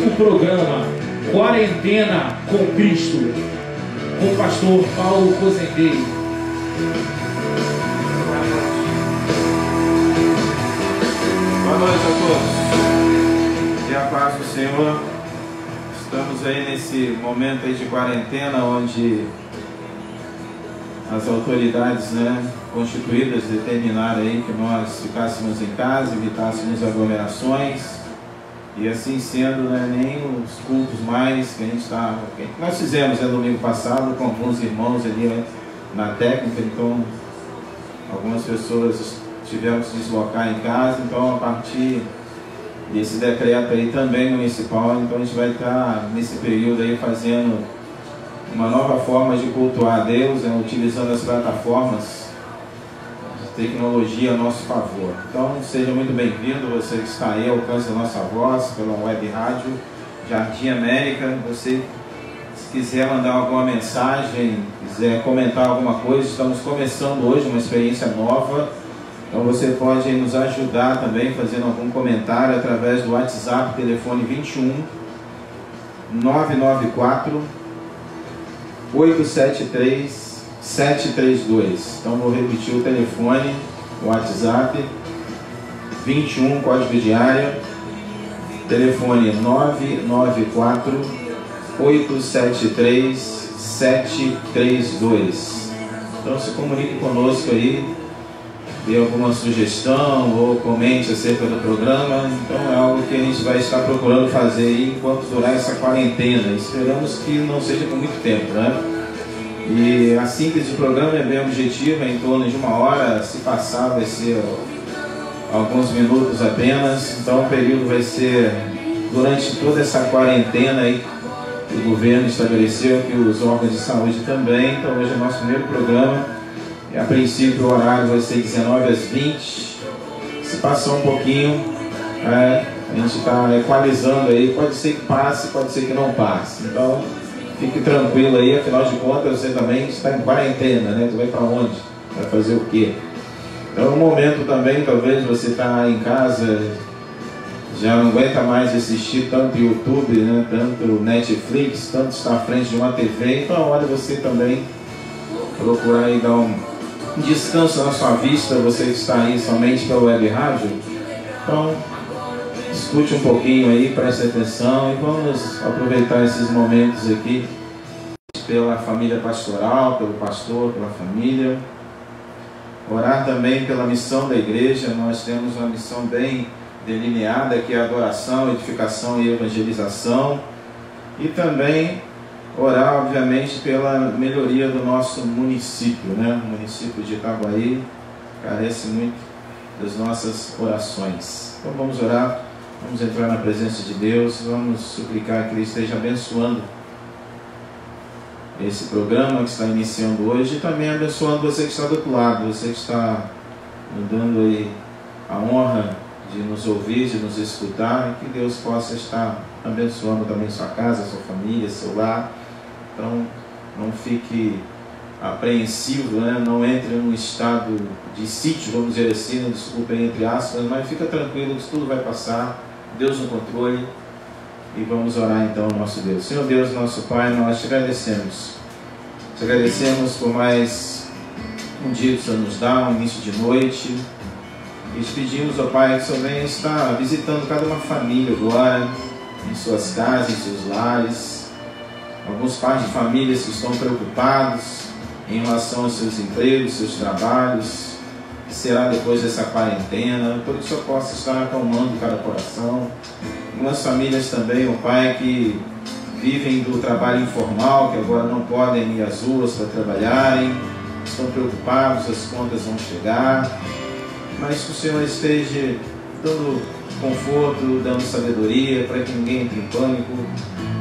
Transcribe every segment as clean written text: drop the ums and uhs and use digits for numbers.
o programa Quarentena com Cristo, com o pastor Paulo Cozendei. Boa noite a todos. E a paz do Senhor. Estamos aí nesse momento aí de quarentena, onde as autoridades, constituídas determinaram aí que nós ficássemos em casa, evitássemos aglomerações. E assim sendo, nem os cultos mais que nós fizemos domingo passado com alguns irmãos ali na técnica. Então algumas pessoas tiveram que se deslocar em casa. Então, a partir desse decreto aí também municipal, então a gente vai estar nesse período aí fazendo uma nova forma de cultuar a Deus, utilizando as plataformas de tecnologia a nosso favor. Então seja muito bem-vindo, você que está aí ao alcance da nossa voz pela web rádio Jardim América. Você, se quiser mandar alguma mensagem, quiser comentar alguma coisa, estamos começando hoje uma experiência nova. Então você pode nos ajudar também fazendo algum comentário através do WhatsApp, telefone 21 994 873 732. Então vou repetir o telefone, o WhatsApp 21, código de área, telefone 994 873 732. Então se comunique conosco aí, dê alguma sugestão ou comente acerca do programa. Então é algo que a gente vai estar procurando fazer aí enquanto durar essa quarentena. Esperamos que não seja por muito tempo, E a síntese do programa é bem objetiva, é em torno de 1 hora. Se passar vai ser alguns minutos apenas. Então o período vai ser durante toda essa quarentena aí que o governo estabeleceu, que os órgãos de saúde também. Então hoje é o nosso primeiro programa. A princípio o horário vai ser 19 às 20. Se passar um pouquinho, a gente está equalizando aí. Pode ser que passe, pode ser que não passe. Então fique tranquilo aí, afinal de contas você também está em quarentena, Você vai para onde? Vai fazer o quê? Então é um momento também, talvez você está em casa, já não aguenta mais assistir tanto YouTube, tanto Netflix, tanto estar à frente de uma TV. Então é hora de você também procurar aí dar um descanso na sua vista, você que está aí somente pela web rádio. Então escute um pouquinho aí, preste atenção e vamos aproveitar esses momentos aqui pela família pastoral, pelo pastor, pela família. Orar também pela missão da igreja. Nós temos uma missão bem delineada, que é a adoração, edificação e evangelização. E também orar, obviamente, pela melhoria do nosso município, O município de Itaguaí carece muito das nossas orações. Então vamos orar, vamos entrar na presença de Deus, vamos suplicar que Ele esteja abençoando esse programa que está iniciando hoje e também abençoando você que está do outro lado, você que está nos dando aí a honra de nos ouvir, de nos escutar, e que Deus possa estar abençoando também sua casa, sua família, seu lar. Então não fique apreensivo, não entre num estado de sítio, vamos dizer assim, desculpa aí, entre aspas, mas fica tranquilo que tudo vai passar, Deus no controle. E vamos orar então ao nosso Deus. Senhor Deus, nosso Pai, nós te agradecemos. Te agradecemos por mais um dia que o Senhor nos dá, um início de noite. E te pedimos, ó Pai, que o Senhor venha estar visitando cada uma família agora, em suas casas, em seus lares. Alguns pais de famílias que estão preocupados em relação aos seus empregos, seus trabalhos, que será depois dessa quarentena, por que o Senhor possa estar acalmando cada coração. Algumas famílias também, ó Pai, que vivem do trabalho informal, que agora não podem ir às ruas para trabalharem, estão preocupados, as contas vão chegar, mas que o Senhor esteja dando conforto, dando sabedoria, para que ninguém entre em pânico,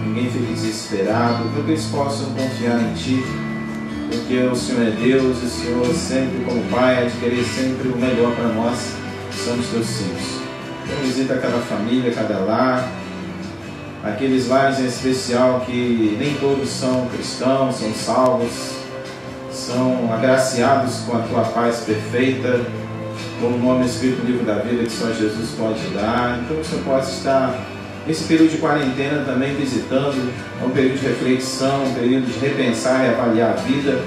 ninguém fique desesperado, para que eles possam confiar em Ti, porque o Senhor é Deus, e o Senhor sempre, como Pai, há de querer sempre o melhor para nós, que somos Teus filhos. Então visita cada família, cada lar, aqueles lares em especial que nem todos são cristãos, são salvos, são agraciados com a Tua paz perfeita, com o nome escrito no livro da vida que só Jesus pode dar. Então que o Senhor possa estar esse período de quarentena também visitando, é um período de reflexão, um período de repensar e avaliar a vida,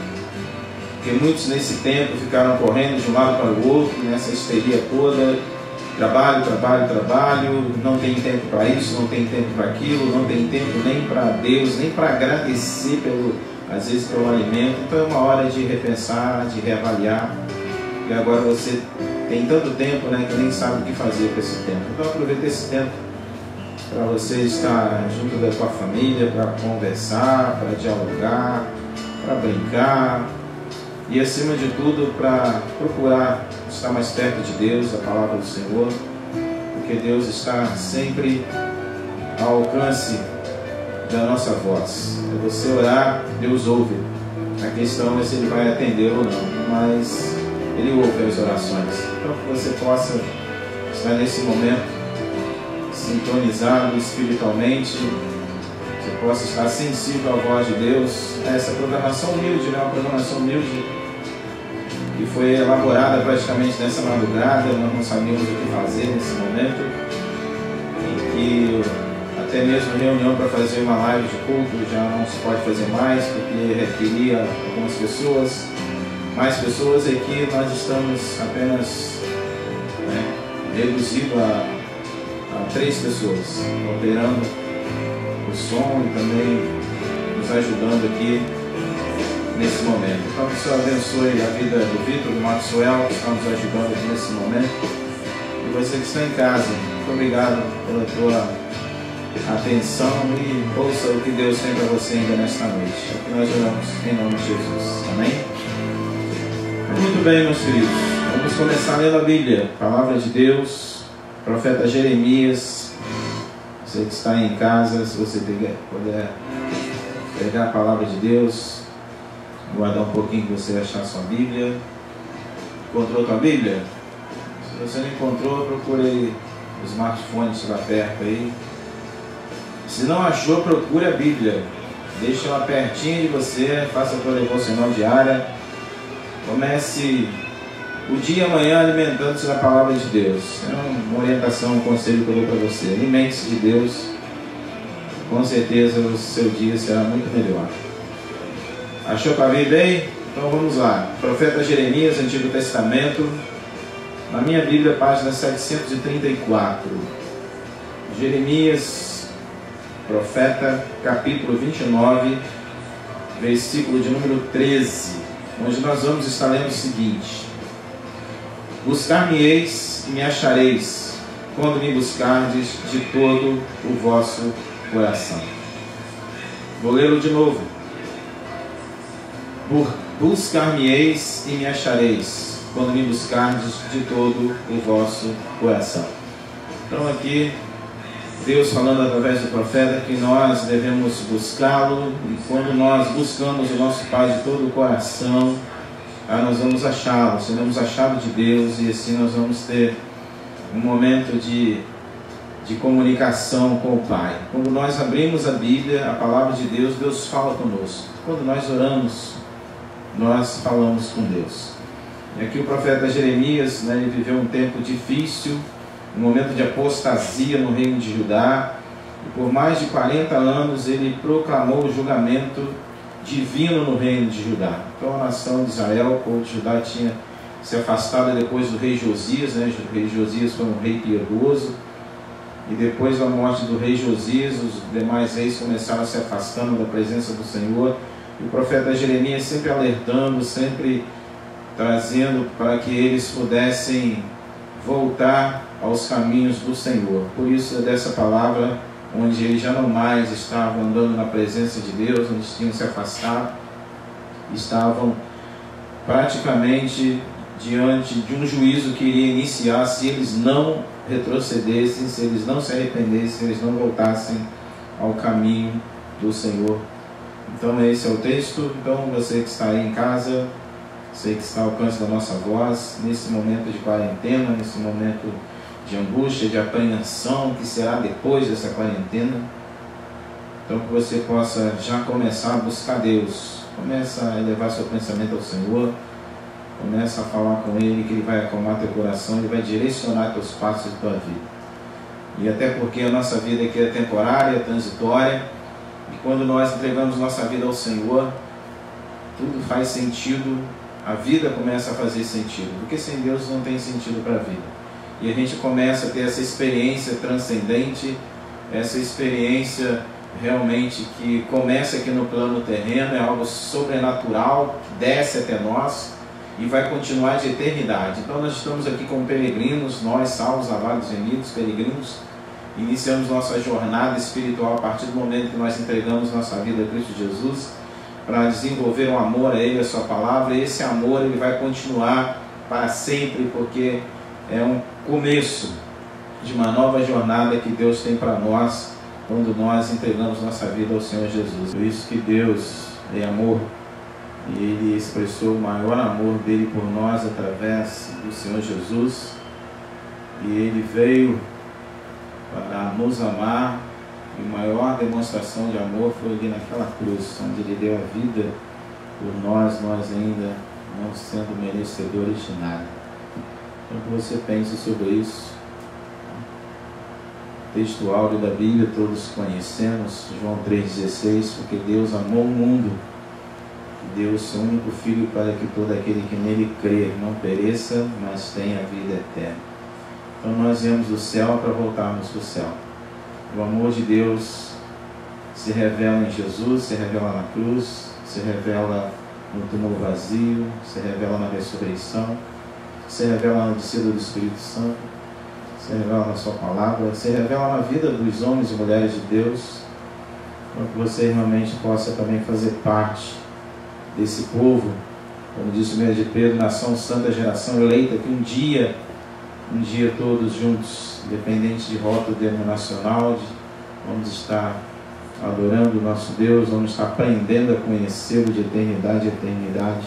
porque muitos nesse tempo ficaram correndo de um lado para o outro, nessa histeria toda, trabalho, trabalho, trabalho, não tem tempo para isso, não tem tempo para aquilo, não tem tempo nem para Deus, nem para agradecer às vezes pelo alimento. Então é uma hora de repensar, de reavaliar, e agora você tem tanto tempo, né, que nem sabe o que fazer com esse tempo. Então aproveita esse tempo para você estar junto da sua família, para conversar, para dialogar, para brincar e, acima de tudo, para procurar estar mais perto de Deus, da palavra do Senhor, porque Deus está sempre ao alcance da nossa voz. É você orar, Deus ouve. A questão é se Ele vai atender ou não, mas Ele ouve as orações. Então que você possa estar nesse momento sintonizado espiritualmente, você possa estar sensível à voz de Deus. Essa programação humilde, né? Uma programação humilde que foi elaborada praticamente nessa madrugada. Nós não sabíamos o que fazer nesse momento, em que até mesmo reunião para fazer uma live de culto já não se pode fazer mais, porque requeria algumas pessoas, mais pessoas. Aqui nós estamos apenas reduzido a 3 pessoas operando o som e também nos ajudando aqui nesse momento. Então que o Senhor abençoe a vida do Vitor, do Maxwell, que está nos ajudando aqui nesse momento, e você que está em casa. Muito obrigado pela tua atenção e ouça o que Deus tem para você ainda nesta noite. É o que nós oramos em nome de Jesus. Amém? Muito bem, meus queridos, vamos começar lendo a Bíblia, Palavra de Deus, profeta Jeremias. Você que está em casa, se você puder pegar a palavra de Deus, guardar um pouquinho que você achar a sua Bíblia. Encontrou a tua Bíblia? Se você não encontrou, procure aí o smartphone lá perto aí. Se não achou, procure a Bíblia, deixa ela pertinho de você, faça a tua devocional diária, comece o dia amanhã alimentando-se da palavra de Deus. É uma orientação, um conselho que eu dou para você. Alimente-se de Deus, com certeza o seu dia será muito melhor. Achou para a Bíblia aí? Então vamos lá. Profeta Jeremias, Antigo Testamento, na minha Bíblia, página 734. Jeremias, profeta, capítulo 29, versículo de número 13, onde nós vamos estar lendo o seguinte: buscar-me-eis e me achareis, quando me buscardes de todo o vosso coração. Vou lê-lo de novo. Buscar-me-eis e me achareis, quando me buscardes de todo o vosso coração. Então aqui, Deus falando através do profeta que nós devemos buscá-lo, e quando nós buscamos o nosso Pai de todo o coração, nós vamos achá-lo, seremos achados de Deus, e assim nós vamos ter um momento de comunicação com o Pai. Quando nós abrimos a Bíblia, a palavra de Deus, Deus fala conosco. Quando nós oramos, nós falamos com Deus. E aqui o profeta Jeremias, ele viveu um tempo difícil, um momento de apostasia no reino de Judá, e por mais de 40 anos ele proclamou o julgamento divino no reino de Judá. Então a nação de Israel, o povo de Judá, tinha se afastado depois do rei Josias, O rei Josias foi um rei piedoso, e depois da morte do rei Josias, os demais reis começaram a se afastando da presença do Senhor, e o profeta Jeremias sempre alertando, sempre trazendo para que eles pudessem voltar aos caminhos do Senhor. Por isso é dessa palavra, onde eles já não mais estavam andando na presença de Deus, onde tinham se afastado, estavam praticamente diante de um juízo que iria iniciar se eles não retrocedessem, se eles não se arrependessem, se eles não voltassem ao caminho do Senhor. Então esse é o texto. Então você que está aí em casa, você que está ao alcance da nossa voz, nesse momento de quarentena, nesse momento de angústia, de apreensão, que será depois dessa quarentena, então que você possa já começar a buscar Deus, começa a elevar seu pensamento ao Senhor, começa a falar com Ele, que Ele vai acalmar teu coração, Ele vai direcionar teus passos e tua vida. E até porque a nossa vida aqui é temporária, transitória, e quando nós entregamos nossa vida ao Senhor, tudo faz sentido, a vida começa a fazer sentido, porque sem Deus não tem sentido para a vida. E a gente começa a ter essa experiência transcendente, essa experiência realmente que começa aqui no plano terreno, é algo sobrenatural, que desce até nós e vai continuar de eternidade. Então nós estamos aqui como peregrinos, nós salvos, lavados, remidos, peregrinos, iniciamos nossa jornada espiritual a partir do momento que nós entregamos nossa vida a Cristo Jesus, para desenvolver um amor a Ele, a Sua palavra, e esse amor ele vai continuar para sempre, porque é um começo de uma nova jornada que Deus tem para nós, quando nós entregamos nossa vida ao Senhor Jesus. Por isso que Deus é amor, e Ele expressou o maior amor dele por nós através do Senhor Jesus, e Ele veio para nos amar, e a maior demonstração de amor foi ali naquela cruz, onde Ele deu a vida por nós ainda não sendo merecedores de nada. Então que você pense sobre isso. Texto áureo da Bíblia, todos conhecemos, João 3,16, porque Deus amou o mundo, que deu o seu único Filho para que todo aquele que nele crê não pereça, mas tenha vida eterna. Então nós viemos do céu para voltarmos para o céu. O amor de Deus se revela em Jesus, se revela na cruz, se revela no túmulo vazio, se revela na ressurreição, se revela na descida do Espírito Santo, se revela na Sua palavra, se revela na vida dos homens e mulheres de Deus, para que você realmente possa também fazer parte desse povo, como disse o 1 de Pedro, nação santa, geração eleita, que um dia todos juntos, independente de rótulo denominacional, vamos estar adorando o nosso Deus, vamos estar aprendendo a conhecê-lo de eternidade a eternidade.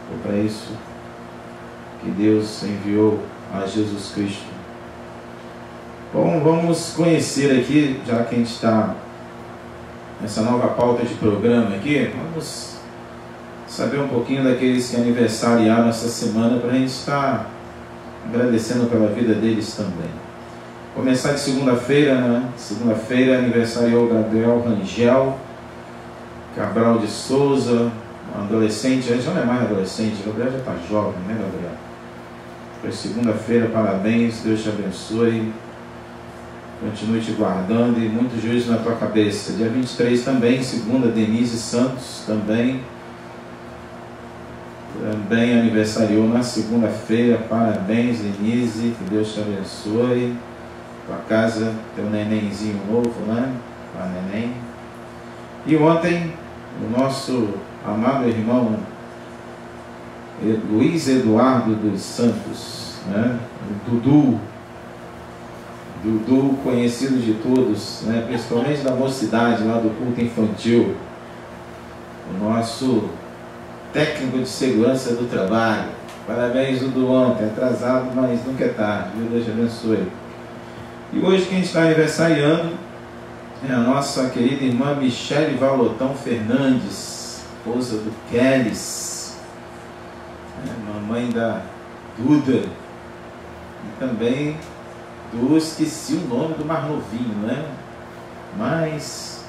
Foi para isso que Deus enviou a Jesus Cristo. Bom, vamos conhecer aqui, já que a gente está nessa nova pauta de programa aqui, vamos saber um pouquinho daqueles que aniversariaram essa semana, para a gente estar agradecendo pela vida deles também. Começar de segunda-feira, né? Segunda-feira aniversariou Gabriel Rangel Cabral de Souza, um adolescente, já não é mais adolescente, Gabriel já está jovem, né, Gabriel? Foi segunda-feira, parabéns, Deus te abençoe, continue te guardando e muito juízo na tua cabeça. Dia 23 também, segunda, Denise Santos também aniversariou na segunda-feira, parabéns, Denise, que Deus te abençoe. Tua casa, teu nenenzinho novo, né? A neném. E ontem, o nosso amado irmão Luiz Eduardo dos Santos, né? O Dudu, conhecido de todos, né? Principalmente da mocidade lá do culto infantil, o nosso técnico de segurança do trabalho. Parabéns, Dudu, ontem, atrasado, mas nunca é tarde, Deus te abençoe. E hoje quem está aniversariando é a nossa querida irmã Michele Valotão Fernandes, esposa do Kélis, mamãe da Duda, e também esqueci o nome do mais novinho, né? Mas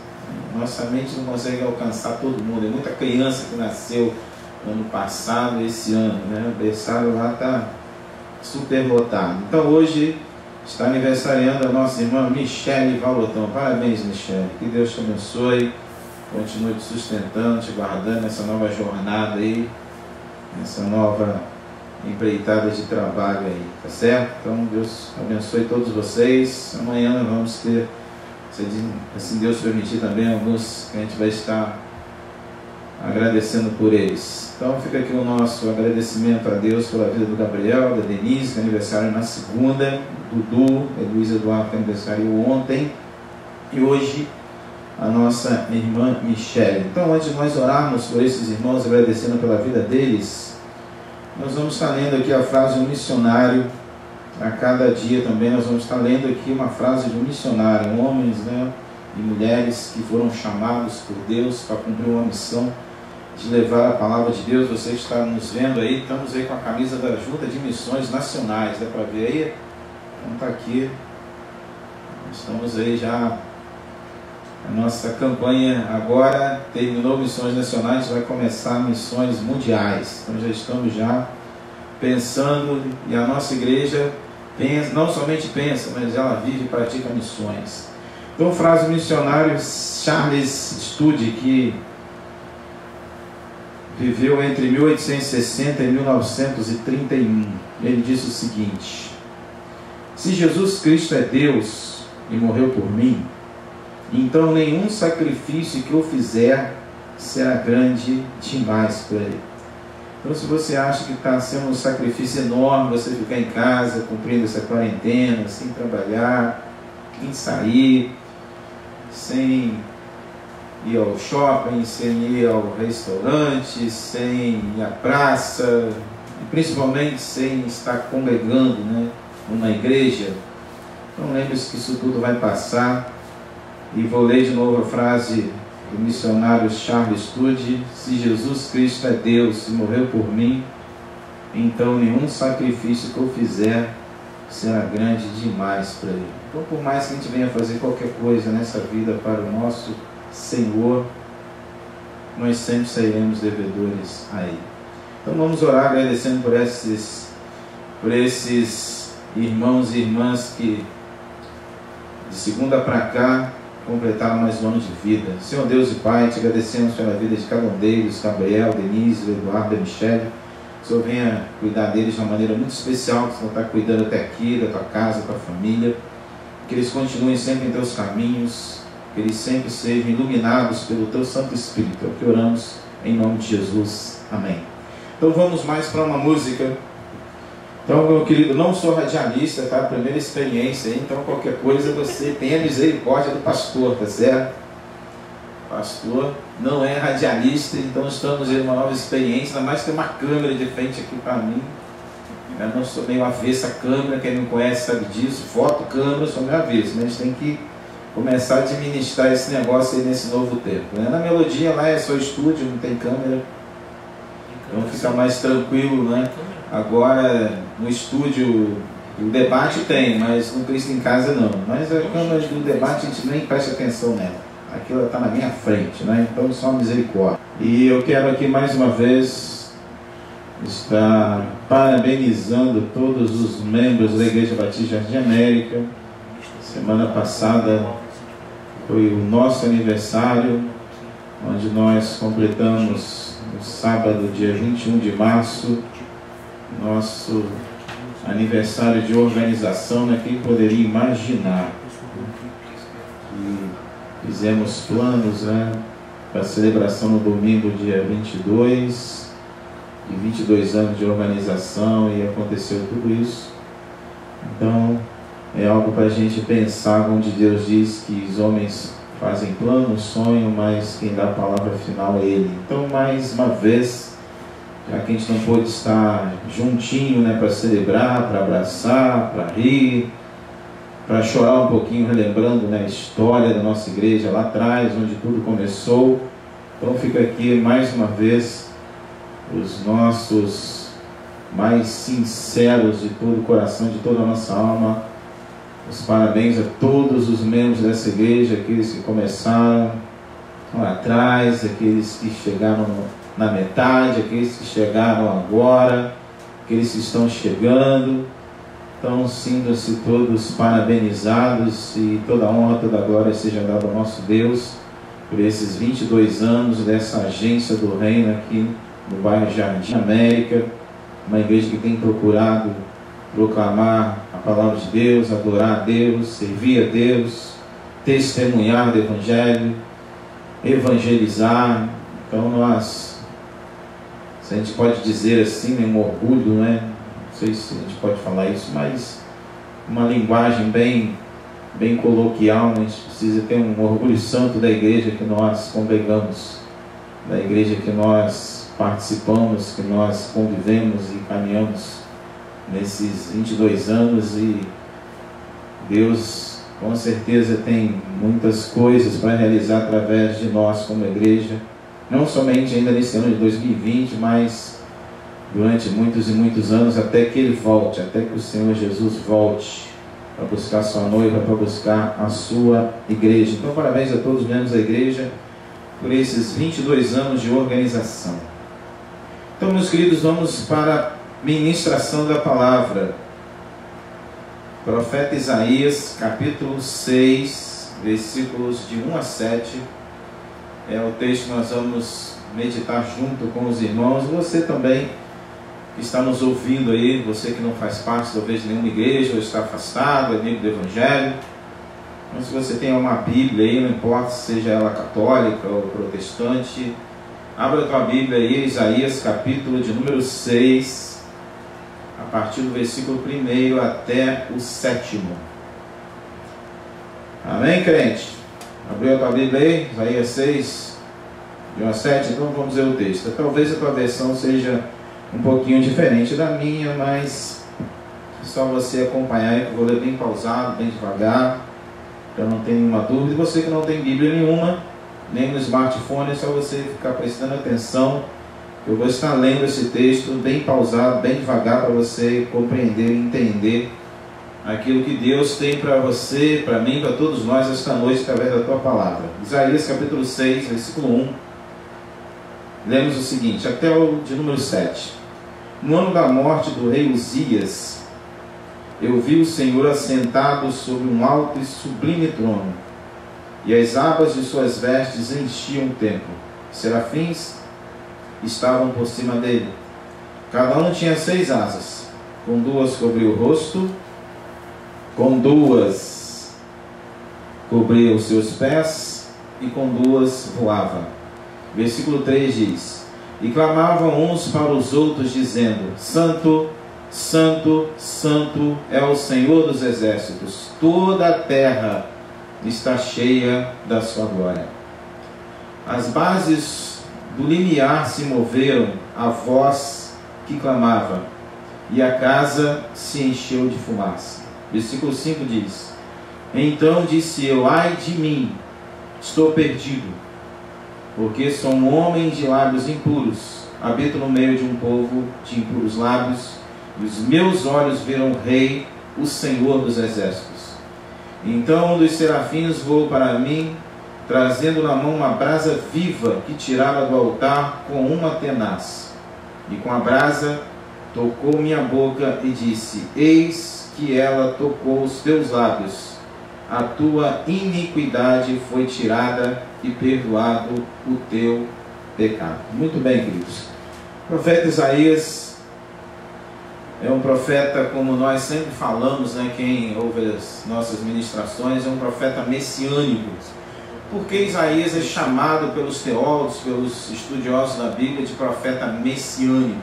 nossa mente não consegue alcançar todo mundo, é muita criança que nasceu ano passado, esse ano, né? O berçário lá está super lotado. Então hoje está aniversariando a nossa irmã Michele Valotão. Parabéns, Michele. Que Deus te abençoe. Continue te sustentando, te guardando nessa nova jornada aí, nessa nova empreitada de trabalho aí, tá certo? Então Deus abençoe todos vocês. Amanhã vamos ter, se assim Deus permitir, também alguns que a gente vai estar agradecendo por eles. Então fica aqui o nosso agradecimento a Deus pela vida do Gabriel, da Denise, que é aniversário na segunda, Dudu, Luiz Eduardo, que é aniversário ontem, e hoje a nossa irmã Michele. Então, antes de nós orarmos por esses irmãos, agradecendo pela vida deles, nós vamos estar lendo aqui a frase de um missionário. A cada dia também nós vamos estar lendo aqui uma frase de um missionário, homens, né, e mulheres que foram chamados por Deus para cumprir uma missão de levar a palavra de Deus. Você que está nos vendo aí, estamos aí com a camisa da Junta de Missões Nacionais, dá para ver aí? Então está aqui Estamos aí já, a nossa campanha agora terminou missões nacionais, vai começar missões mundiais. Então já estamos já pensando, e a nossa igreja pensa, não somente pensa, mas ela vive e pratica missões. Então, frase do missionário Charles Studi, que viveu entre 1860 e 1931. Ele disse o seguinte: se Jesus Cristo é Deus e morreu por mim, então nenhum sacrifício que eu fizer será grande demais por ele. Então, se você acha que está sendo um sacrifício enorme você ficar em casa cumprindo essa quarentena, sem trabalhar, sem sair, sem ir ao shopping, sem ir ao restaurante, sem ir à praça, e principalmente sem estar congregando, né, numa igreja, então lembre-se que isso tudo vai passar. E vou ler de novo a frase do missionário Charles Studi: se Jesus Cristo é Deus e morreu por mim, então nenhum sacrifício que eu fizer será grande demais para ele. Então, por mais que a gente venha fazer qualquer coisa nessa vida para o nosso Senhor, nós sempre sairemos devedores a ele. Então vamos orar agradecendo por esses irmãos e irmãs que de segunda para cá completaram mais um ano de vida. Senhor Deus e Pai, te agradecemos pela vida de cada um deles, Gabriel, Denise, Eduardo e Michele. O Senhor venha cuidar deles de uma maneira muito especial, que o Senhor está cuidando até aqui, da tua casa, da tua família. Que eles continuem sempre em teus caminhos, que eles sempre sejam iluminados pelo teu Santo Espírito. É o que oramos em nome de Jesus. Amém. Então vamos mais para uma música. Então, meu querido, não sou radialista, tá? Primeira experiência, então qualquer coisa você tenha misericórdia do pastor, tá certo? O pastor não é radialista, então estamos em uma nova experiência, ainda mais ter uma câmera de frente aqui para mim. Eu não sou meio avesso a câmera, quem não conhece sabe disso, foto, câmera, sou meio avesso, mas a gente tem que começar a administrar esse negócio aí nesse novo tempo, né? Na melodia lá é só estúdio, não tem câmera, então fica mais tranquilo, né? Agora no estúdio o debate tem, mas no Cristo em Casa não. Mas a câmera do debate a gente nem presta atenção nela, aquilo está na minha frente, né? Então só misericórdia. E eu quero aqui mais uma vez estar parabenizando todos os membros da Igreja Batista Jardim América. Semana passada foi o nosso aniversário, onde nós completamos no sábado, dia 21 de março, nosso aniversário de organização, né? Quem poderia imaginar? E fizemos planos, né, para a celebração no domingo, dia 22, de 22 anos de organização, e aconteceu tudo isso. Então é algo para a gente pensar, onde Deus diz que os homens fazem planos, sonham, mas quem dá a palavra final é Ele. Então, mais uma vez, já que a gente não pôde estar juntinho, né, para celebrar, para abraçar, para rir, para chorar um pouquinho, relembrando, né, a história da nossa igreja lá atrás, onde tudo começou. Então fica aqui mais uma vez os nossos mais sinceros de todo o coração, de toda a nossa alma, os parabéns a todos os membros dessa igreja, aqueles que começaram lá atrás, aqueles que chegaram na metade, aqueles que chegaram agora, aqueles que estão chegando. Então sintam-se todos parabenizados, e toda a honra, toda a glória seja dada ao nosso Deus por esses 22 anos dessa agência do reino aqui no bairro Jardim América, uma igreja que tem procurado proclamar a palavra de Deus, adorar a Deus, servir a Deus, testemunhar do Evangelho, evangelizar. Então nós, se a gente pode dizer assim, um orgulho, né? Não sei se a gente pode falar isso, mas uma linguagem bem coloquial, né? A gente precisa ter um orgulho santo da igreja que nós congregamos, da igreja que nós participamos, que nós convivemos e caminhamos nesses 22 anos, e Deus com certeza tem muitas coisas para realizar através de nós como igreja, não somente ainda nesse ano de 2020, mas durante muitos e muitos anos, até que Ele volte, até que o Senhor Jesus volte para buscar a sua noiva, para buscar a sua igreja. Então, parabéns a todos os membros da igreja por esses 22 anos de organização. Então, meus queridos, vamos para a ministração da palavra. Profeta Isaías, capítulo 6, versículos de 1 a 7. É o texto que nós vamos meditar junto com os irmãos. Você também que está nos ouvindo aí, você que não faz parte talvez de nenhuma igreja, ou está afastado, amigo do Evangelho, mas se você tem uma Bíblia aí, não importa se seja ela católica ou protestante, abra a tua Bíblia aí, Isaías capítulo de número 6, a partir do versículo 1 até o 7. Amém, crente? Abriu a tua Bíblia aí, Isaías 6, de 1 a 7, então vamos ver o texto. Talvez a tua versão seja um pouquinho diferente da minha, mas é só você acompanhar, que eu vou ler bem pausado, bem devagar, para não ter nenhuma dúvida. E você que não tem Bíblia nenhuma, nem no smartphone, é só você ficar prestando atenção. Eu vou estar lendo esse texto bem pausado, bem devagar, para você compreender e entender aquilo que Deus tem para você, para mim, para todos nós esta noite, através da tua palavra. Isaías capítulo 6, versículo 1. Lemos o seguinte, até o de número 7. No ano da morte do rei Uzias, eu vi o Senhor assentado sobre um alto e sublime trono, e as abas de suas vestes enchiam o templo. Serafins estavam por cima dele. Cada um tinha 6 asas, com 2 cobria o rosto, com 2 cobria os seus pés, e com 2 voava. Versículo 3 diz: e clamavam uns para os outros, dizendo: Santo, Santo, Santo é o Senhor dos exércitos, toda a terra está cheia da sua glória. As bases do limiar se moveram à voz que clamava, e a casa se encheu de fumaça. Versículo 5 diz: então disse eu: ai de mim, estou perdido, porque sou um homem de lábios impuros, habito no meio de um povo de impuros lábios, e os meus olhos viram o Rei, o Senhor dos exércitos. Então um dos serafins voou para mim, trazendo na mão uma brasa viva que tirara do altar com uma tenaz, e com a brasa tocou minha boca e disse: eis que ela tocou os teus lábios, a tua iniquidade foi tirada e perdoado o teu pecado. Muito bem, queridos. O profeta Isaías é um profeta, como nós sempre falamos, né? Quem ouve as nossas ministrações, é um profeta messiânico. Porque Isaías é chamado pelos teólogos, pelos estudiosos da Bíblia, de profeta messiânico?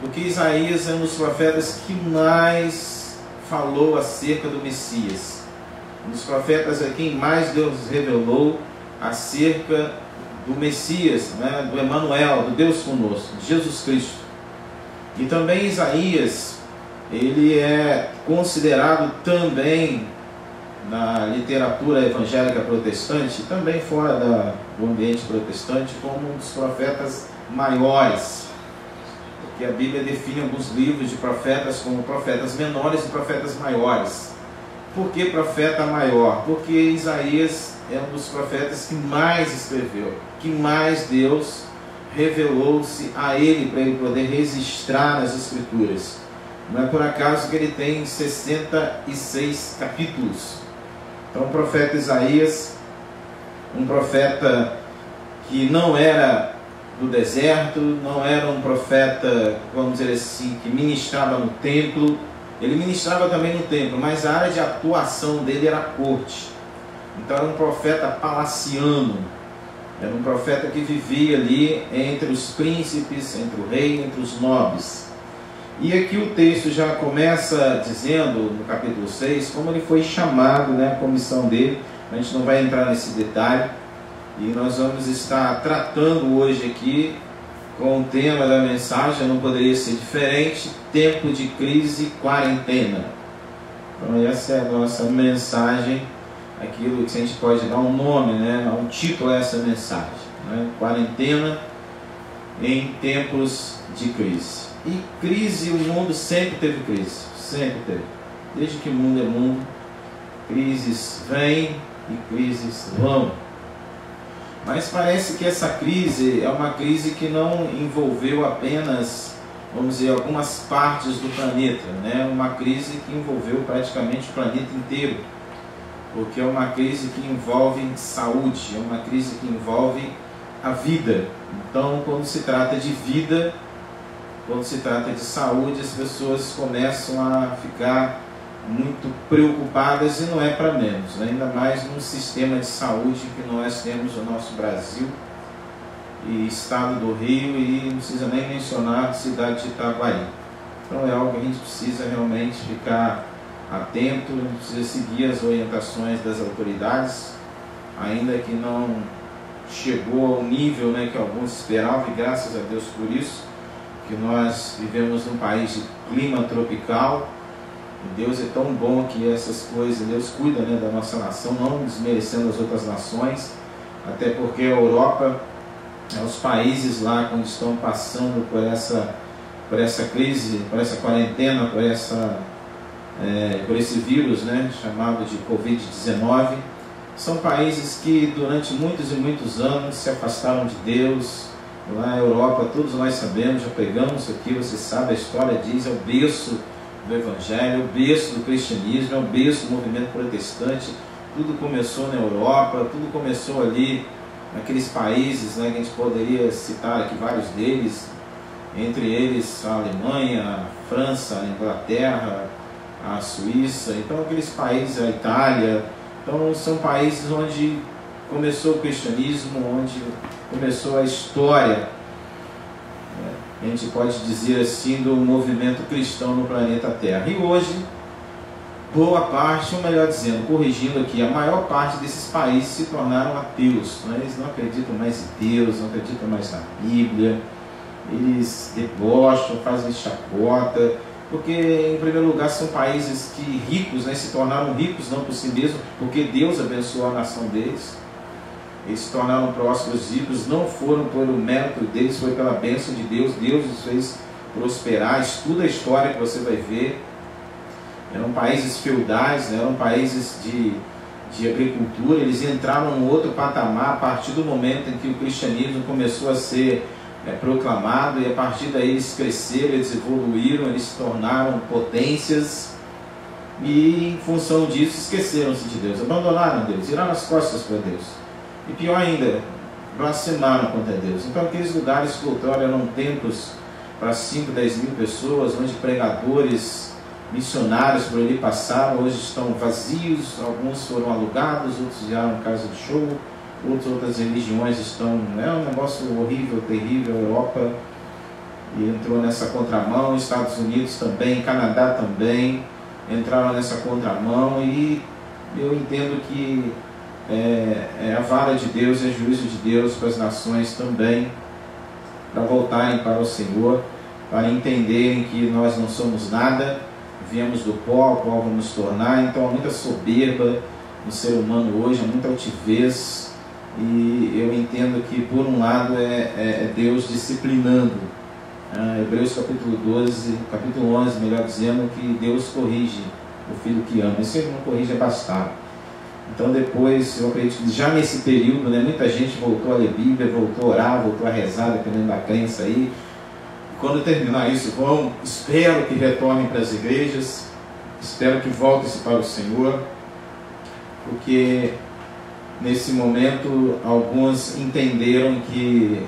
Porque Isaías é um dos profetas que mais falou acerca do Messias. Um dos profetas a quem mais Deus revelou acerca do Messias, né, do Emanuel, do Deus conosco, de Jesus Cristo. E também Isaías, ele é considerado também na literatura evangélica protestante, também fora do ambiente protestante, como um dos profetas maiores. Porque a Bíblia define alguns livros de profetas como profetas menores e profetas maiores. Por que profeta maior? Porque Isaías é um dos profetas que mais escreveu, que mais Deus revelou-se a ele, para ele poder registrar nas Escrituras. Não é por acaso que ele tem 66 capítulos. Então o profeta Isaías, um profeta que não era do deserto, não era um profeta, vamos dizer assim, que ministrava no templo. Ele ministrava também no templo, mas a área de atuação dele era a corte. Então era um profeta palaciano, era um profeta que vivia ali entre os príncipes, entre o rei, entre os nobres. E aqui o texto já começa dizendo, no capítulo 6, como ele foi chamado, né, a comissão dele. A gente não vai entrar nesse detalhe, e nós vamos estar tratando hoje aqui com o tema da mensagem, não poderia ser diferente: tempo de crise e quarentena. Então essa é a nossa mensagem, aquilo que a gente pode dar um nome, né, um título a essa mensagem, né? Quarentena em tempos de crise. E crise, o mundo sempre teve crise, sempre teve. Desde que o mundo é mundo, Crises vêm e crises vão. Mas parece que essa crise é uma crise que não envolveu apenas, vamos dizer, algumas partes do planeta, né? Uma crise que envolveu praticamente o planeta inteiro, porque é uma crise que envolve saúde, é uma crise que envolve a vida. Então, quando se trata de vida, quando se trata de saúde, as pessoas começam a ficar muito preocupadas, e não é para menos, né? Ainda mais num sistema de saúde que nós temos no nosso Brasil e estado do Rio, e não precisa nem mencionar a cidade de Itaguaí. Então é algo que a gente precisa realmente ficar atento, a gente precisa seguir as orientações das autoridades, ainda que não chegou ao nível, né, que alguns esperavam, e graças a Deus por isso, que nós vivemos num país de clima tropical. E Deus é tão bom que essas coisas, Deus cuida, né, da nossa nação, não desmerecendo as outras nações, até porque a Europa, os países lá, quando estão passando por essa crise, por essa quarentena, por esse vírus, né, chamado de Covid-19, são países que durante muitos e muitos anos se afastaram de Deus. Lá na Europa, todos nós sabemos, já pegamos isso aqui, você sabe, a história diz, é o berço do Evangelho, o berço do cristianismo, é o berço do movimento protestante. Tudo começou na Europa, tudo começou ali naqueles países, né, que a gente poderia citar aqui vários deles, entre eles a Alemanha, a França, a Inglaterra, a Suíça, então aqueles países, a Itália. Então são países onde começou o cristianismo, onde começou a história, a gente pode dizer assim, do movimento cristão no planeta Terra. E hoje, boa parte, ou melhor dizendo, corrigindo aqui, a maior parte desses países se tornaram ateus, né? Eles não acreditam mais em Deus, não acreditam mais na Bíblia, eles debocham, fazem chacota, porque em primeiro lugar são países que ricos, né, se tornaram ricos não por si mesmos, porque Deus abençoou a nação deles. Eles se tornaram prósperos, ricos, não foram pelo mérito deles, foi pela bênção de Deus. Deus os fez prosperar. Estuda a história que você vai ver. Eram países feudais, né? Eram países de agricultura. Eles entraram num outro patamar a partir do momento em que o cristianismo começou a ser proclamado, e a partir daí eles cresceram, eles evoluíram, eles se tornaram potências, e em função disso esqueceram-se de Deus, abandonaram Deus, viraram as costas para Deus, e pior ainda, blasfemaram contra Deus. Então aqueles lugares que outrora eram templos para 5, 10 mil pessoas, onde pregadores, missionários por ali passaram, hoje estão vazios, alguns foram alugados, outros viraram casa de show, outras religiões estão, é um negócio horrível, terrível. A Europa e entrou nessa contramão, Estados Unidos também, Canadá também entraram nessa contramão, e eu entendo que é a vara de Deus, é juízo de Deus para as nações também, para voltarem para o Senhor, para entenderem que nós não somos nada, viemos do pó, ao pó vamos nos tornar. Então há muita soberba no ser humano hoje, há muita altivez. E eu entendo que por um lado é Deus disciplinando. Hebreus capítulo 11, melhor dizendo, que Deus corrige o filho que ama. E se ele não corrige, é bastardo. Então depois, eu acredito que já nesse período, né, muita gente voltou a ler Bíblia, voltou a orar, voltou a rezar, dependendo da crença aí. E quando terminar isso, espero que retornem para as igrejas, espero que voltem-se para o Senhor, porque nesse momento alguns entenderam que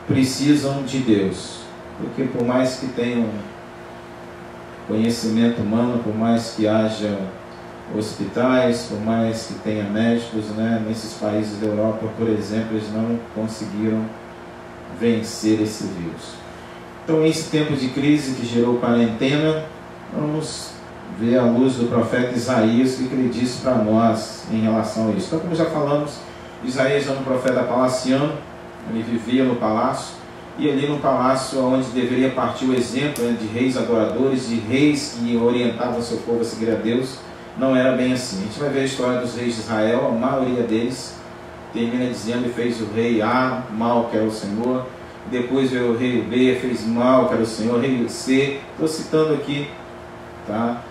precisam de Deus, porque por mais que tenham conhecimento humano, por mais que haja hospitais, por mais que tenha médicos, né, nesses países da Europa, por exemplo, eles não conseguiram vencer esse vírus. Então, esse tempo de crise que gerou quarentena, vamos ver a luz do profeta Isaías, o que ele disse para nós em relação a isso. Então, como já falamos, Isaías era um profeta palaciano, ele vivia no palácio, e ali no palácio onde deveria partir o exemplo, né, de reis adoradores, de reis que orientavam seu povo a seguir a Deus, não era bem assim. A gente vai ver a história dos reis de Israel, a maioria deles termina dizendo: e fez o rei A, mal que era o Senhor, depois veio o rei B, fez mal que era o Senhor, o rei C, estou citando aqui, tá?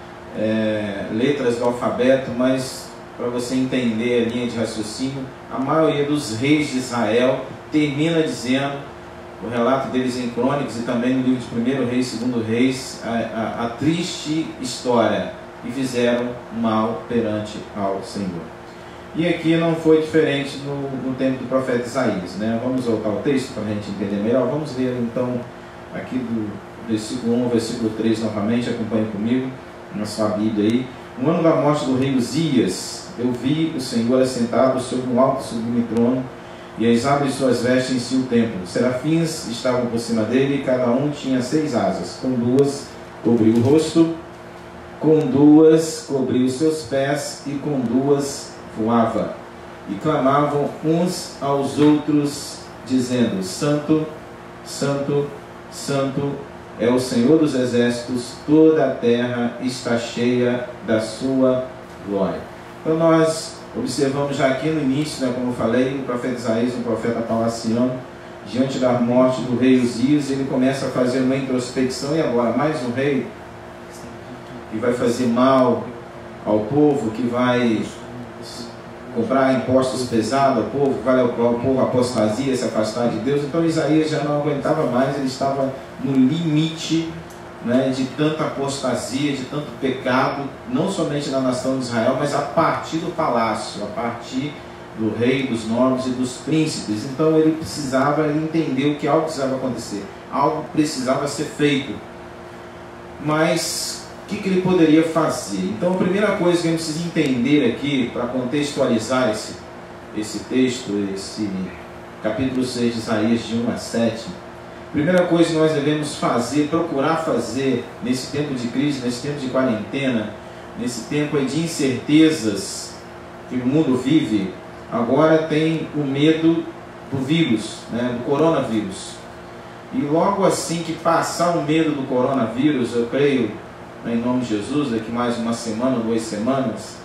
letras do alfabeto, mas para você entender a linha de raciocínio, a maioria dos reis de Israel termina dizendo, o relato deles em Crônicas e também no livro de 1º Reis, 2º Reis, a triste história, e fizeram mal perante ao Senhor. E aqui não foi diferente no tempo do profeta Isaías, né? Vamos voltar ao texto para a gente entender melhor. Vamos ler então aqui do versículo 1 ao versículo 3 novamente, acompanhe comigo na sua Bíblia aí. No ano da morte do rei Uzias, eu vi o Senhor assentado sobre um alto sublime trono, e as abas de suas vestes enchiam o templo. Serafins estavam por cima dele, e cada um tinha 6 asas. Com 2 cobriu o rosto, com 2 cobriu os seus pés, e com 2 voava. E clamavam uns aos outros, dizendo: Santo, Santo, Santo é o Senhor dos exércitos, toda a terra está cheia da sua glória. Então nós observamos já aqui no início, né, como eu falei, o profeta Isaías, um profeta palaciano, diante da morte do rei Uzias, ele começa a fazer uma introspecção. E agora, mais um rei que vai fazer mal ao povo, que vai cobrar impostos pesados ao povo, que vai levar o povo à apostasia, se afastar de Deus. Então Isaías já não aguentava mais, ele estava no limite, né, de tanta apostasia, de tanto pecado, não somente na nação de Israel, mas a partir do palácio, a partir do rei, dos nobres e dos príncipes. Então ele entendeu que algo precisava acontecer, algo precisava ser feito. Mas o que ele poderia fazer? Então a primeira coisa que a gente precisa entender aqui, para contextualizar esse texto, esse capítulo 6 de Isaías, de 1 a 7, a primeira coisa que nós devemos fazer, procurar fazer nesse tempo de crise, nesse tempo de quarentena, nesse tempo de incertezas que o mundo vive, agora tem o medo do vírus, né, do coronavírus. E logo assim que passar o medo do coronavírus, eu creio, em nome de Jesus, daqui mais uma semana, 2 semanas,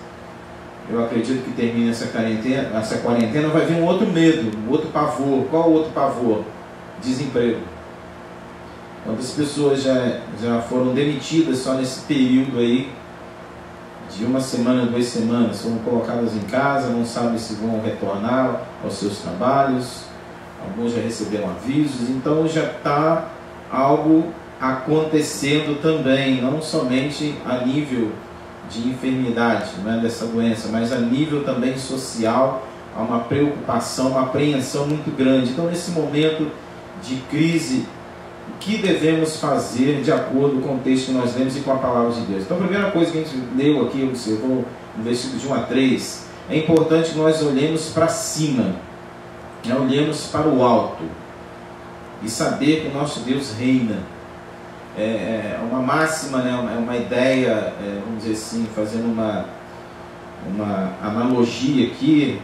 eu acredito que termine essa quarentena, vai vir um outro medo, um outro pavor. Qual o outro pavor? Desemprego. Quantas pessoas já foram demitidas só nesse período aí, de 1 semana, 2 semanas, foram colocadas em casa, não sabem se vão retornar aos seus trabalhos, alguns já receberam avisos. Então já está algo acontecendo também, não somente a nível de enfermidade, né, dessa doença, mas a nível também social. Há uma preocupação, uma apreensão muito grande. Então nesse momento de crise, o que devemos fazer de acordo com o texto que nós lemos e com a palavra de Deus? Então a primeira coisa que a gente leu aqui, observou no versículo de 1 a 3, é importante que nós olhemos para cima, né, olhemos para o alto e saber que o nosso Deus reina. É uma máxima, né, é uma ideia, vamos dizer assim, fazendo uma analogia aqui,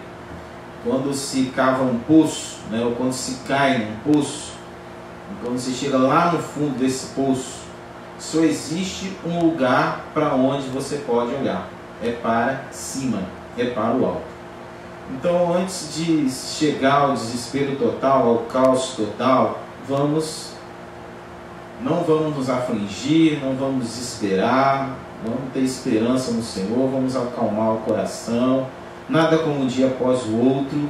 quando se cava um poço, né, ou quando se cai num poço, quando se chega lá no fundo desse poço, só existe um lugar para onde você pode olhar, é para cima, é para o alto. Então antes de chegar ao desespero total, ao caos total, não vamos nos afligir, não vamos desesperar, vamos ter esperança no Senhor, vamos acalmar o coração. Nada como um dia após o outro.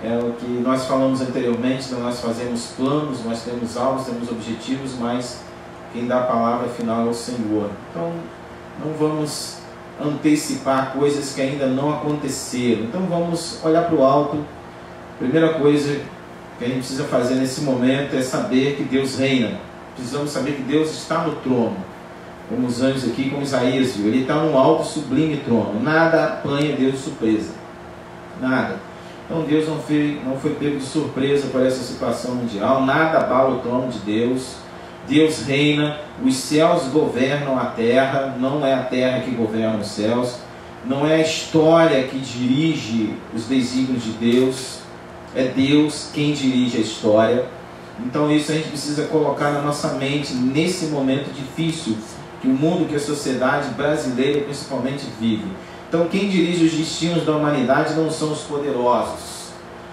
É o que nós falamos anteriormente, então nós fazemos planos, nós temos alvos, temos objetivos, mas quem dá a palavra final é o Senhor. Então não vamos antecipar coisas que ainda não aconteceram. Então vamos olhar para o alto. Primeira coisa que a gente precisa fazer nesse momento é saber que Deus reina. Precisamos saber que Deus está no trono. Como os anjos aqui, como Isaías viu, ele está num alto sublime trono. Nada apanha Deus de surpresa. Nada. Então Deus não foi pego de surpresa por essa situação mundial. Nada abala o trono de Deus. Deus reina. Os céus governam a terra. Não é a terra que governa os céus. Não é a história que dirige os desígnios de Deus. É Deus quem dirige a história. Então isso a gente precisa colocar na nossa mente nesse momento difícil que o mundo, que a sociedade brasileira principalmente vive. Então quem dirige os destinos da humanidade não são os poderosos,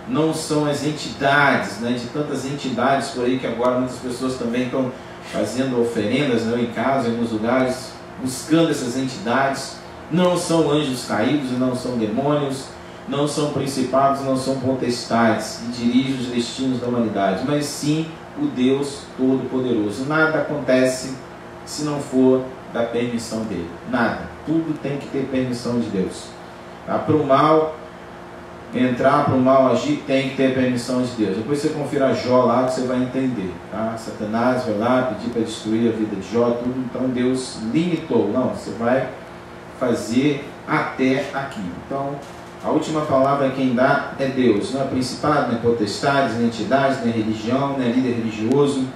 não são as entidades, né, de tantas entidades por aí que agora muitas pessoas também estão fazendo oferendas, né, em casa, em alguns lugares, buscando essas entidades. Não são anjos caídos, não são demônios, não são principados, não são potestades que dirigem os destinos da humanidade, mas sim o Deus Todo-Poderoso. Nada acontece se não for da permissão dele. Nada. Tudo tem que ter permissão de Deus. Para o mal entrar, para o mal agir, tem que ter permissão de Deus. Depois você confira Jó lá que você vai entender. Tá? Satanás vai lá pedir para destruir a vida de Jó, tudo. Então Deus limitou. Não, você vai fazer até aqui. Então a última palavra quem dá é Deus. Não é principado, não é potestades, nem entidades, nem religião, nem líder religioso,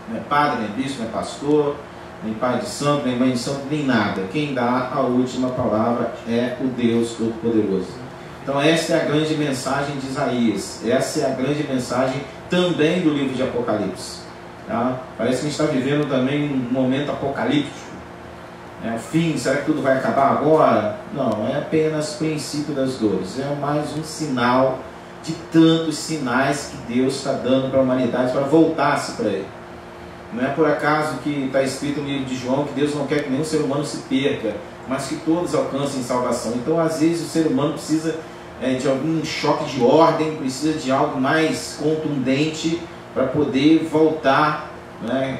não é padre, nem bispo, nem pastor, nem pai de santo, nem mãe de santo, nem nada. Quem dá a última palavra é o Deus Todo-Poderoso. Então essa é a grande mensagem de Isaías. Essa é a grande mensagem também do livro de Apocalipse. Tá? Parece que a gente está vivendo também um momento apocalíptico. O fim, será que tudo vai acabar agora? Não, é apenas o princípio das dores. É mais um sinal de tantos sinais que Deus está dando para a humanidade para voltar-se para Ele. Não é por acaso que está escrito no livro de João que Deus não quer que nenhum ser humano se perca, mas que todos alcancem salvação. Então, às vezes, o ser humano precisa de algum choque de ordem, precisa de algo mais contundente para poder voltar, né,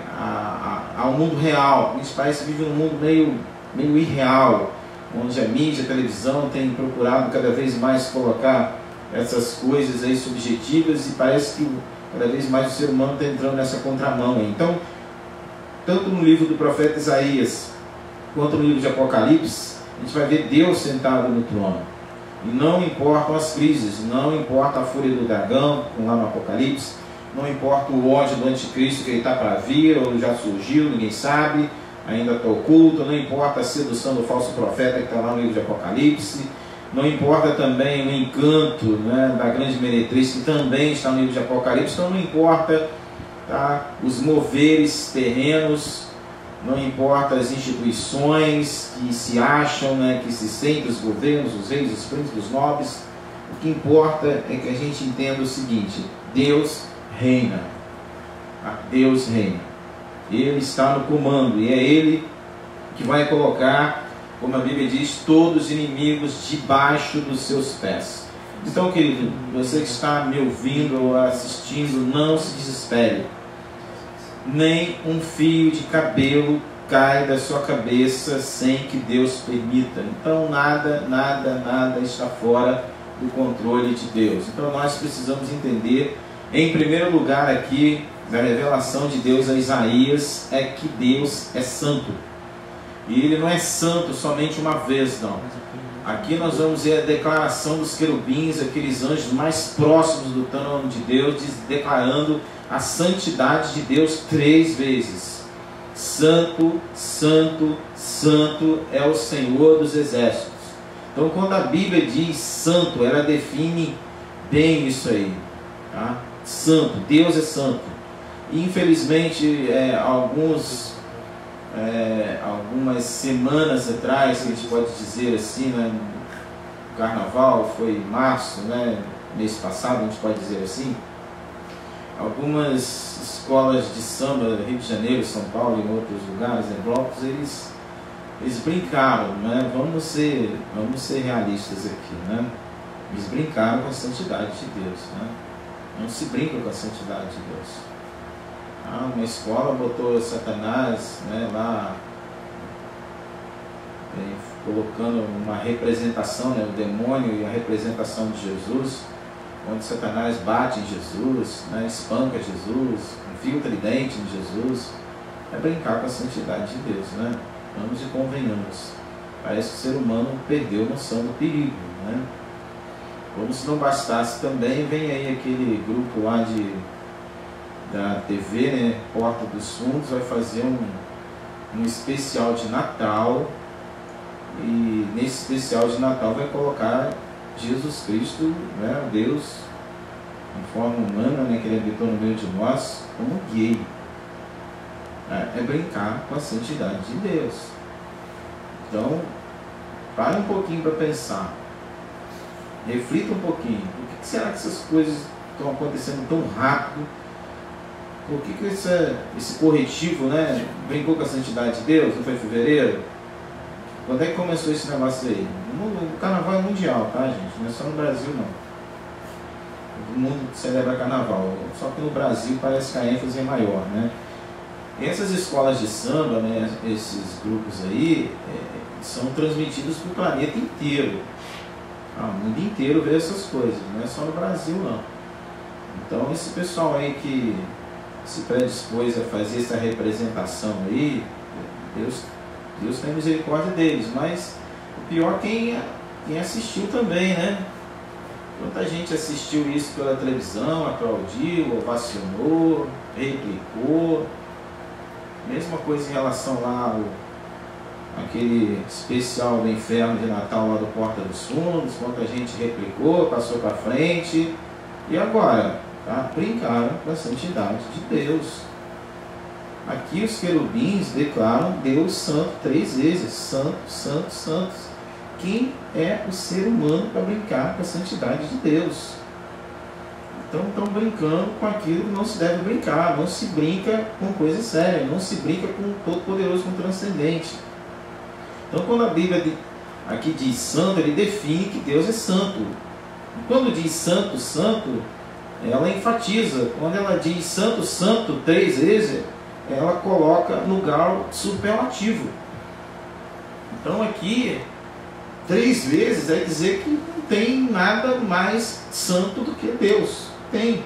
ao mundo real. A gente parece que vive num mundo meio irreal, onde a mídia, a televisão tem procurado cada vez mais colocar essas coisas aí subjetivas, e parece que cada vez mais o ser humano está entrando nessa contramão aí. Então, tanto no livro do profeta Isaías quanto no livro de Apocalipse, a gente vai ver Deus sentado no trono. E não importam as crises, não importa a fúria do dragão, como lá no Apocalipse, não importa o ódio do anticristo que ele está para vir, ou já surgiu, ninguém sabe, ainda está oculto, não importa a sedução do falso profeta que está lá no livro de Apocalipse, não importa também o encanto, né, da grande meretriz que também está no livro de Apocalipse. Então não importa, tá, os moveres terrenos, não importa as instituições que se acham, né, que se sentem, os governos, os reis, os príncipes, os nobres. O que importa é que a gente entenda o seguinte: Deus reina. Deus reina. Ele está no comando e é Ele que vai colocar, como a Bíblia diz, todos os inimigos debaixo dos seus pés. Então, querido, você que está me ouvindo ou assistindo, não se desespere. Nem um fio de cabelo cai da sua cabeça sem que Deus permita. Então nada está fora do controle de Deus. Então nós precisamos entender, em primeiro lugar aqui, da revelação de Deus a Isaías, é que Deus é santo. E Ele não é santo somente uma vez, não. Aqui nós vamos ver a declaração dos querubins, aqueles anjos mais próximos do trono de Deus, declarando a santidade de Deus 3 vezes. Santo, santo, santo é o Senhor dos exércitos. Então, quando a Bíblia diz santo, ela define bem isso aí, tá? Santo, Deus é santo. E, infelizmente, algumas semanas atrás, a gente pode dizer assim, né, no carnaval, foi em março, né, mês passado, a gente pode dizer assim, algumas escolas de samba, Rio de Janeiro, São Paulo e em outros lugares, em blocos, eles brincaram, né? Vamos ser realistas aqui, né? Eles brincaram com a santidade de Deus, né? Não se brinca com a santidade de Deus. Uma escola botou Satanás, né, lá, colocando uma representação, né, o demônio e a representação de Jesus, onde Satanás bate em Jesus, né, espanca Jesus, enfia o tridente em Jesus. É brincar com a santidade de Deus, né? Vamos e convenhamos. Parece que o ser humano perdeu a noção do perigo, né? Como se não bastasse também, vem aí aquele grupo lá da TV, né, Porta dos Fundos, vai fazer um especial de Natal, e nesse especial de Natal vai colocar Jesus Cristo, né, Deus em forma humana, né, que Ele habitou no meio de nós, como gay. É brincar com a santidade de Deus. Então, pare um pouquinho para pensar, reflita um pouquinho. Por que será que essas coisas estão acontecendo tão rápido Por que esse corretivo, né, brincou com a santidade de Deus? Não foi em fevereiro? Quando é que começou esse negócio aí? O carnaval é mundial, tá, gente? Não é só no Brasil, não. Todo mundo celebra carnaval. Só que no Brasil parece que a ênfase é maior, né? E essas escolas de samba, né, esses grupos aí, são transmitidos para o planeta inteiro. O mundo inteiro vê essas coisas, não é só no Brasil, não. Então, esse pessoal aí que se predispôs a fazer essa representação aí, Deus tem misericórdia deles, mas o pior é quem assistiu também, né? Quanta gente assistiu isso pela televisão, aplaudiu, ovacionou, replicou. Mesma coisa em relação lá aquele especial do inferno de Natal lá do Porta dos Fundos, quanta gente replicou, passou para frente. E agora, tá? Brincaram com a santidade de Deus. Aqui os querubins declaram Deus santo 3 vezes. Santo, santo, santo. Quem é o ser humano para brincar com a santidade de Deus? Então estão brincando com aquilo que não se deve brincar. Não se brinca com coisa séria. Não se brinca com o Todo-Poderoso, com o Transcendente. Então quando a Bíblia aqui diz santo, ele define que Deus é santo. E quando diz santo, santo, ela enfatiza. Quando ela diz santo, santo 3 vezes, ela coloca no grau superlativo. Então aqui 3 vezes é dizer que não tem nada mais santo do que Deus. Tem.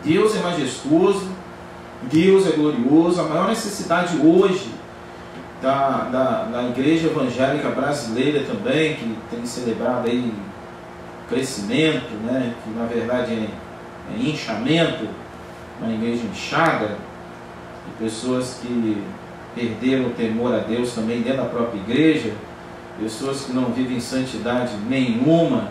Deus é majestoso, Deus é glorioso. A maior necessidade hoje da igreja evangélica brasileira também, que tem celebrado aí crescimento, né, que na verdade é inchamento, uma igreja inchada, de pessoas que perderam o temor a Deus também dentro da própria igreja, pessoas que não vivem santidade nenhuma,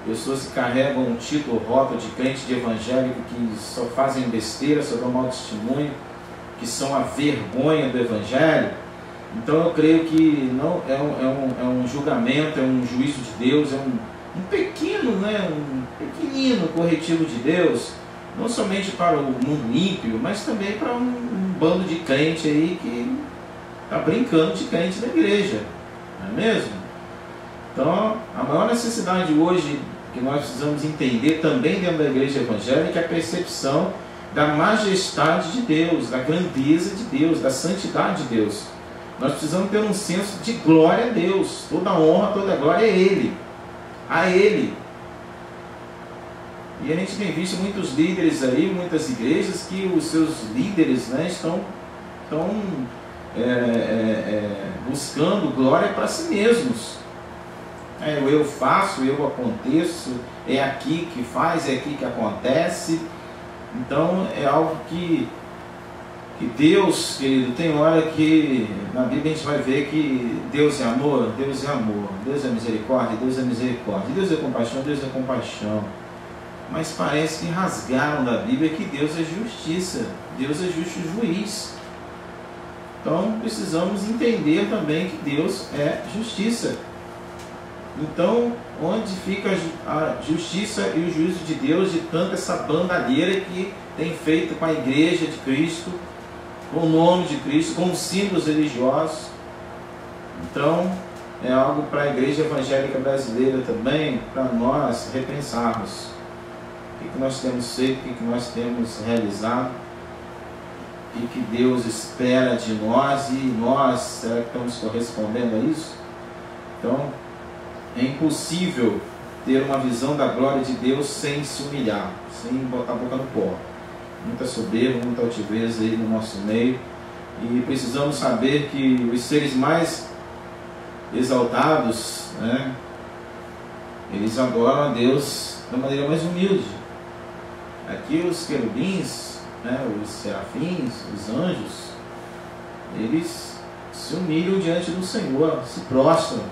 pessoas que carregam um título rótulo de crente, de evangélico, que só fazem besteira, só dão mau testemunho, que são a vergonha do evangelho. Então eu creio que não é um julgamento, é um juízo de Deus, é um pequeno, né, um pequenino corretivo de Deus, não somente para o mundo ímpio, mas também para um bando de crente aí que está brincando de crente da igreja, não é mesmo? Então a maior necessidade hoje que nós precisamos entender também dentro da igreja evangélica é a percepção da majestade de Deus, da grandeza de Deus, da santidade de Deus. Nós precisamos ter um senso de glória a Deus. Toda honra, toda glória é Ele. A Ele. E a gente tem visto muitos líderes aí, muitas igrejas, que os seus líderes, né, estão buscando glória para si mesmos. Eu faço, eu aconteço, é aqui que faz, é aqui que acontece. Então é algo que Deus, querido, tem hora que na Bíblia a gente vai ver que Deus é amor, Deus é amor, Deus é misericórdia, Deus é misericórdia, Deus é compaixão, Deus é compaixão. Mas parece que rasgaram da Bíblia que Deus é justiça, Deus é justo juiz. Então precisamos entender também que Deus é justiça. Então, onde fica a justiça e o juízo de Deus de tanta essa bandalheira que tem feito com a igreja de Cristo, com o nome de Cristo, com os símbolos religiosos? Então, é algo para a igreja evangélica brasileira também, para nós repensarmos. O que nós temos feito, o que nós temos realizado, o que Deus espera de nós e nós, será que estamos correspondendo a isso? Então, é impossível ter uma visão da glória de Deus sem se humilhar, sem botar a boca no pó. Muita soberba, muita altivez aí no nosso meio. E precisamos saber que os seres mais exaltados, né, eles adoram a Deus da maneira mais humilde. Aqui os querubins, né, os serafins, os anjos, eles se humilham diante do Senhor, se prostram.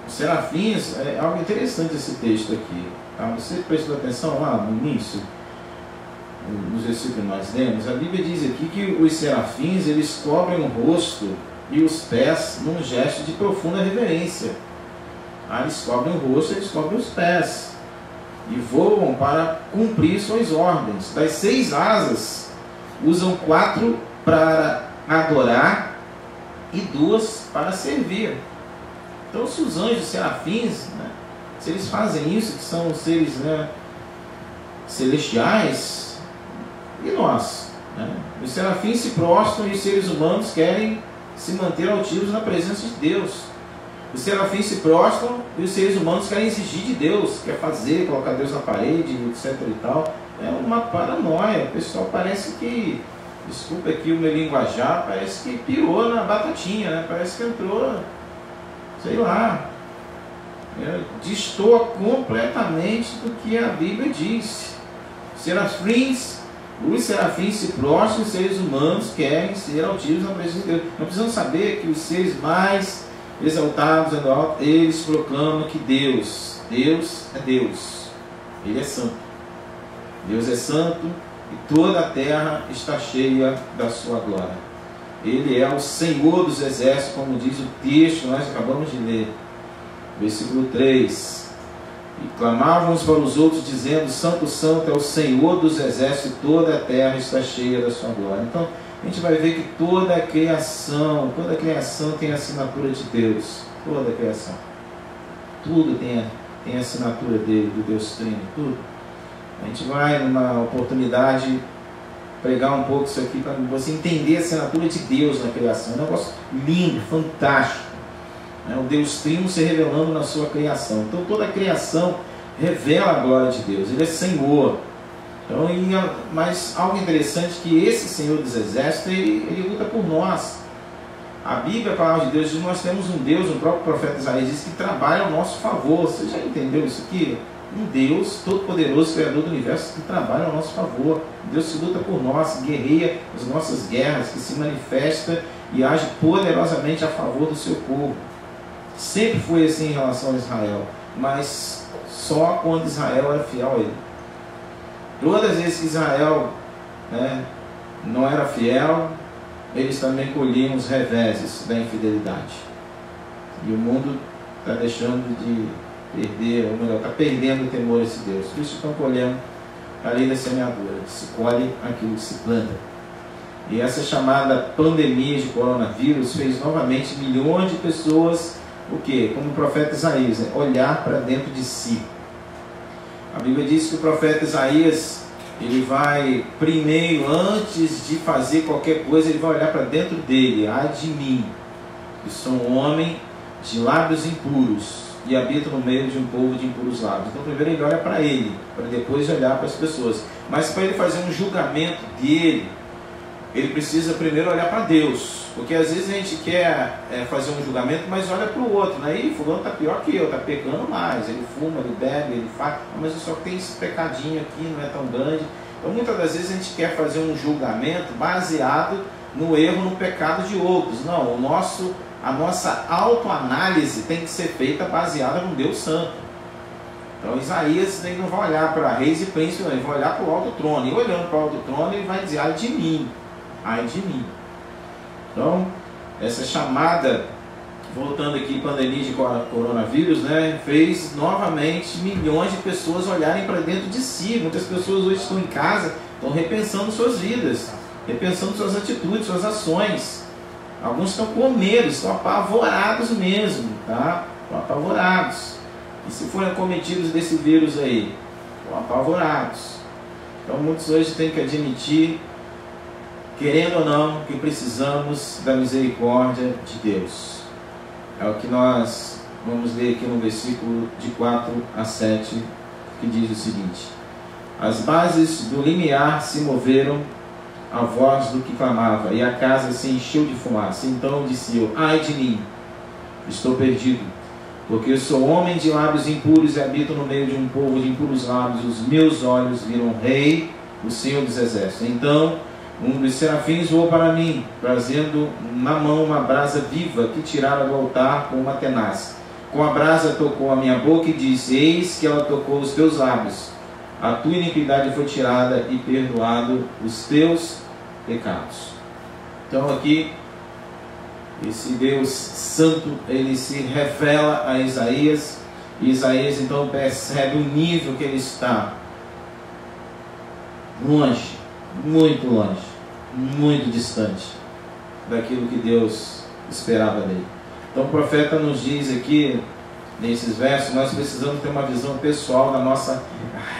Os serafins, é algo interessante esse texto aqui, tá? Você prestou atenção lá no início, nos versículos que nós lemos? A Bíblia diz aqui que os serafins, eles cobrem o rosto e os pés num gesto de profunda reverência. Eles cobrem o rosto, eles cobrem os pés e voam para cumprir suas ordens. Das 6 asas usam 4 para adorar e 2 para servir. Então, se os anjos, serafins, né, se eles fazem isso, que são seres, né, celestiais, e nós? Né? Os serafins se prostram e os seres humanos querem se manter altivos na presença de Deus. Os serafins se prostram e os seres humanos querem exigir de Deus, quer fazer, colocar Deus na parede, etc. e tal. É uma paranoia. O pessoal parece que, desculpa aqui o meu linguajar, parece que pirou na batatinha, né? Parece que entrou, sei lá, destoa completamente do que a Bíblia diz. Os serafins se prostram e os seres humanos querem ser altivos na presença de Deus. Nós precisamos saber que os seres mais exaltados, eles proclamam que Deus é Deus. Ele é santo. Deus é santo e toda a terra está cheia da sua glória. Ele é o Senhor dos exércitos, como diz o texto que nós acabamos de ler. Versículo 3. E clamavam uns para os outros, dizendo: Santo, Santo é o Senhor dos exércitos, e toda a terra está cheia da sua glória. Então, a gente vai ver que toda a criação tem a assinatura de Deus. Toda a criação. Tudo tem a assinatura dele, do Deus Trino, tudo. A gente vai, numa oportunidade, pregar um pouco isso aqui para você entender a assinatura de Deus na criação. É um negócio lindo, fantástico. O Deus Trino se revelando na sua criação. Então toda a criação revela a glória de Deus. Ele é Senhor. Então, mas algo interessante é que esse Senhor dos exércitos, ele luta por nós. A Bíblia, a palavra de Deus diz: nós temos um Deus, o próprio profeta Isaías diz, que trabalha ao nosso favor. Você já entendeu isso aqui? Um Deus todo-poderoso, Criador do universo, que trabalha ao nosso favor. Deus que luta por nós, guerreia as nossas guerras, que se manifesta e age poderosamente a favor do seu povo. Sempre foi assim em relação a Israel, mas só quando Israel era fiel a ele. Todas as vezes que Israel, né, não era fiel, eles também colhiam os reveses da infidelidade. E o mundo está deixando de perder, ou melhor, está perdendo o temor a esse Deus. Por isso estão colhendo a lei da semeadura. Se colhe aquilo que se planta. E essa chamada pandemia de coronavírus fez novamente milhões de pessoas, o quê? Como o profeta Isaías, né? Olhar para dentro de si. A Bíblia diz que o profeta Isaías, ele vai primeiro, antes de fazer qualquer coisa, ele vai olhar para dentro dele. Ai de mim, que sou um homem de lábios impuros e habito no meio de um povo de impuros lábios. Então primeiro ele olha para ele, para depois olhar para as pessoas. Mas para ele fazer um julgamento dele, ele precisa primeiro olhar para Deus. Porque às vezes a gente quer fazer um julgamento, mas olha para o outro, né? E fulano está pior que eu, está pecando mais. Ele fuma, ele bebe, ele faz, mas eu só tenho esse pecadinho aqui, não é tão grande. Então muitas das vezes a gente quer fazer um julgamento baseado no erro, no pecado de outros. Não, a nossa autoanálise tem que ser feita baseada no Deus Santo. Então Isaías ele não vai olhar para reis e príncipes, ele vai olhar para o alto trono. E olhando para o alto trono, ele vai dizer: ai de mim, ai de mim. Então, essa chamada, voltando aqui, pandemia de coronavírus, né, fez novamente milhões de pessoas olharem para dentro de si. Muitas pessoas hoje estão em casa, estão repensando suas vidas, repensando suas atitudes, suas ações. Alguns estão com medo, estão apavorados mesmo, tá? Estão apavorados. E se forem acometidos desse vírus aí? Estão apavorados. Então muitos hoje têm que admitir, querendo ou não, que precisamos da misericórdia de Deus. É o que nós vamos ler aqui no versículo de 4 a 7, que diz o seguinte: as bases do limiar se moveram à voz do que clamava, e a casa se encheu de fumaça. Então disse eu: ai de mim, estou perdido, porque eu sou homem de lábios impuros e habito no meio de um povo de impuros lábios. Os meus olhos viram o Rei, o Senhor dos exércitos. Então um dos serafins voou para mim, trazendo na mão uma brasa viva que tirara do altar com uma tenaz. Com a brasa tocou a minha boca e disse: eis que ela tocou os teus lábios. A tua iniquidade foi tirada e perdoado os teus pecados. Então aqui, esse Deus Santo, ele se revela a Isaías. E Isaías então percebe o nível que ele está. Longe, muito longe. muito distante daquilo que Deus esperava dele. Então o profeta nos diz aqui, nesses versos, nós precisamos ter uma visão pessoal da nossa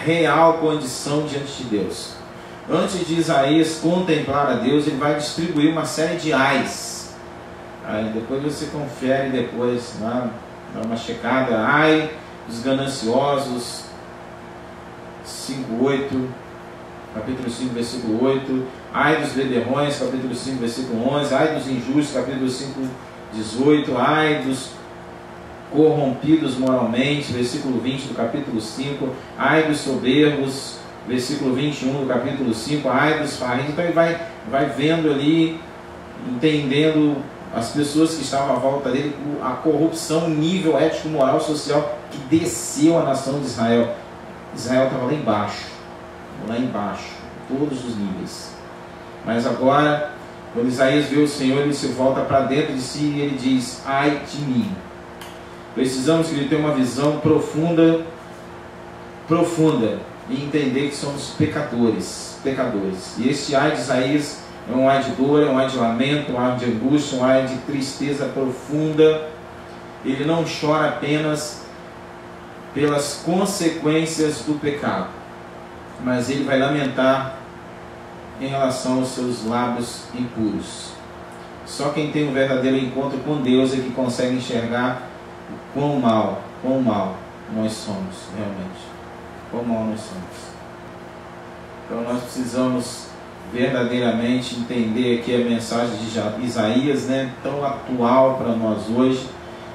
real condição diante de Deus. Antes de Isaías contemplar a Deus, ele vai distribuir uma série de ais. Aí depois você confere, depois, dá uma checada. Ai dos gananciosos, 5:8, capítulo 5, versículo 8. Ai dos beberrões, capítulo 5, versículo 11. Ai dos injustos, capítulo 5, 18. Ai dos corrompidos moralmente, versículo 20 do capítulo 5. Ai dos soberbos, versículo 21 do capítulo 5. Ai dos farinhos. Então ele vai vendo ali, entendendo as pessoas que estavam à volta dele, a corrupção, o nível ético, moral, social que desceu a nação de Israel. Israel estava lá embaixo, todos os níveis. Mas agora, quando Isaías vê o Senhor, ele se volta para dentro de si e ele diz: ai de mim. Precisamos que ele tenha uma visão profunda, e entender que somos pecadores. E este ai de Isaías é um ai de dor, é um ai de lamento, um ai de angústia, um ai de tristeza profunda. Ele não chora apenas pelas consequências do pecado, mas ele vai lamentar em relação aos seus lábios impuros. Só quem tem um verdadeiro encontro com Deus é que consegue enxergar quão mal nós somos realmente. Quão mal nós somos. Então nós precisamos verdadeiramente entender aqui a mensagem de Isaías, né, tão atual para nós hoje.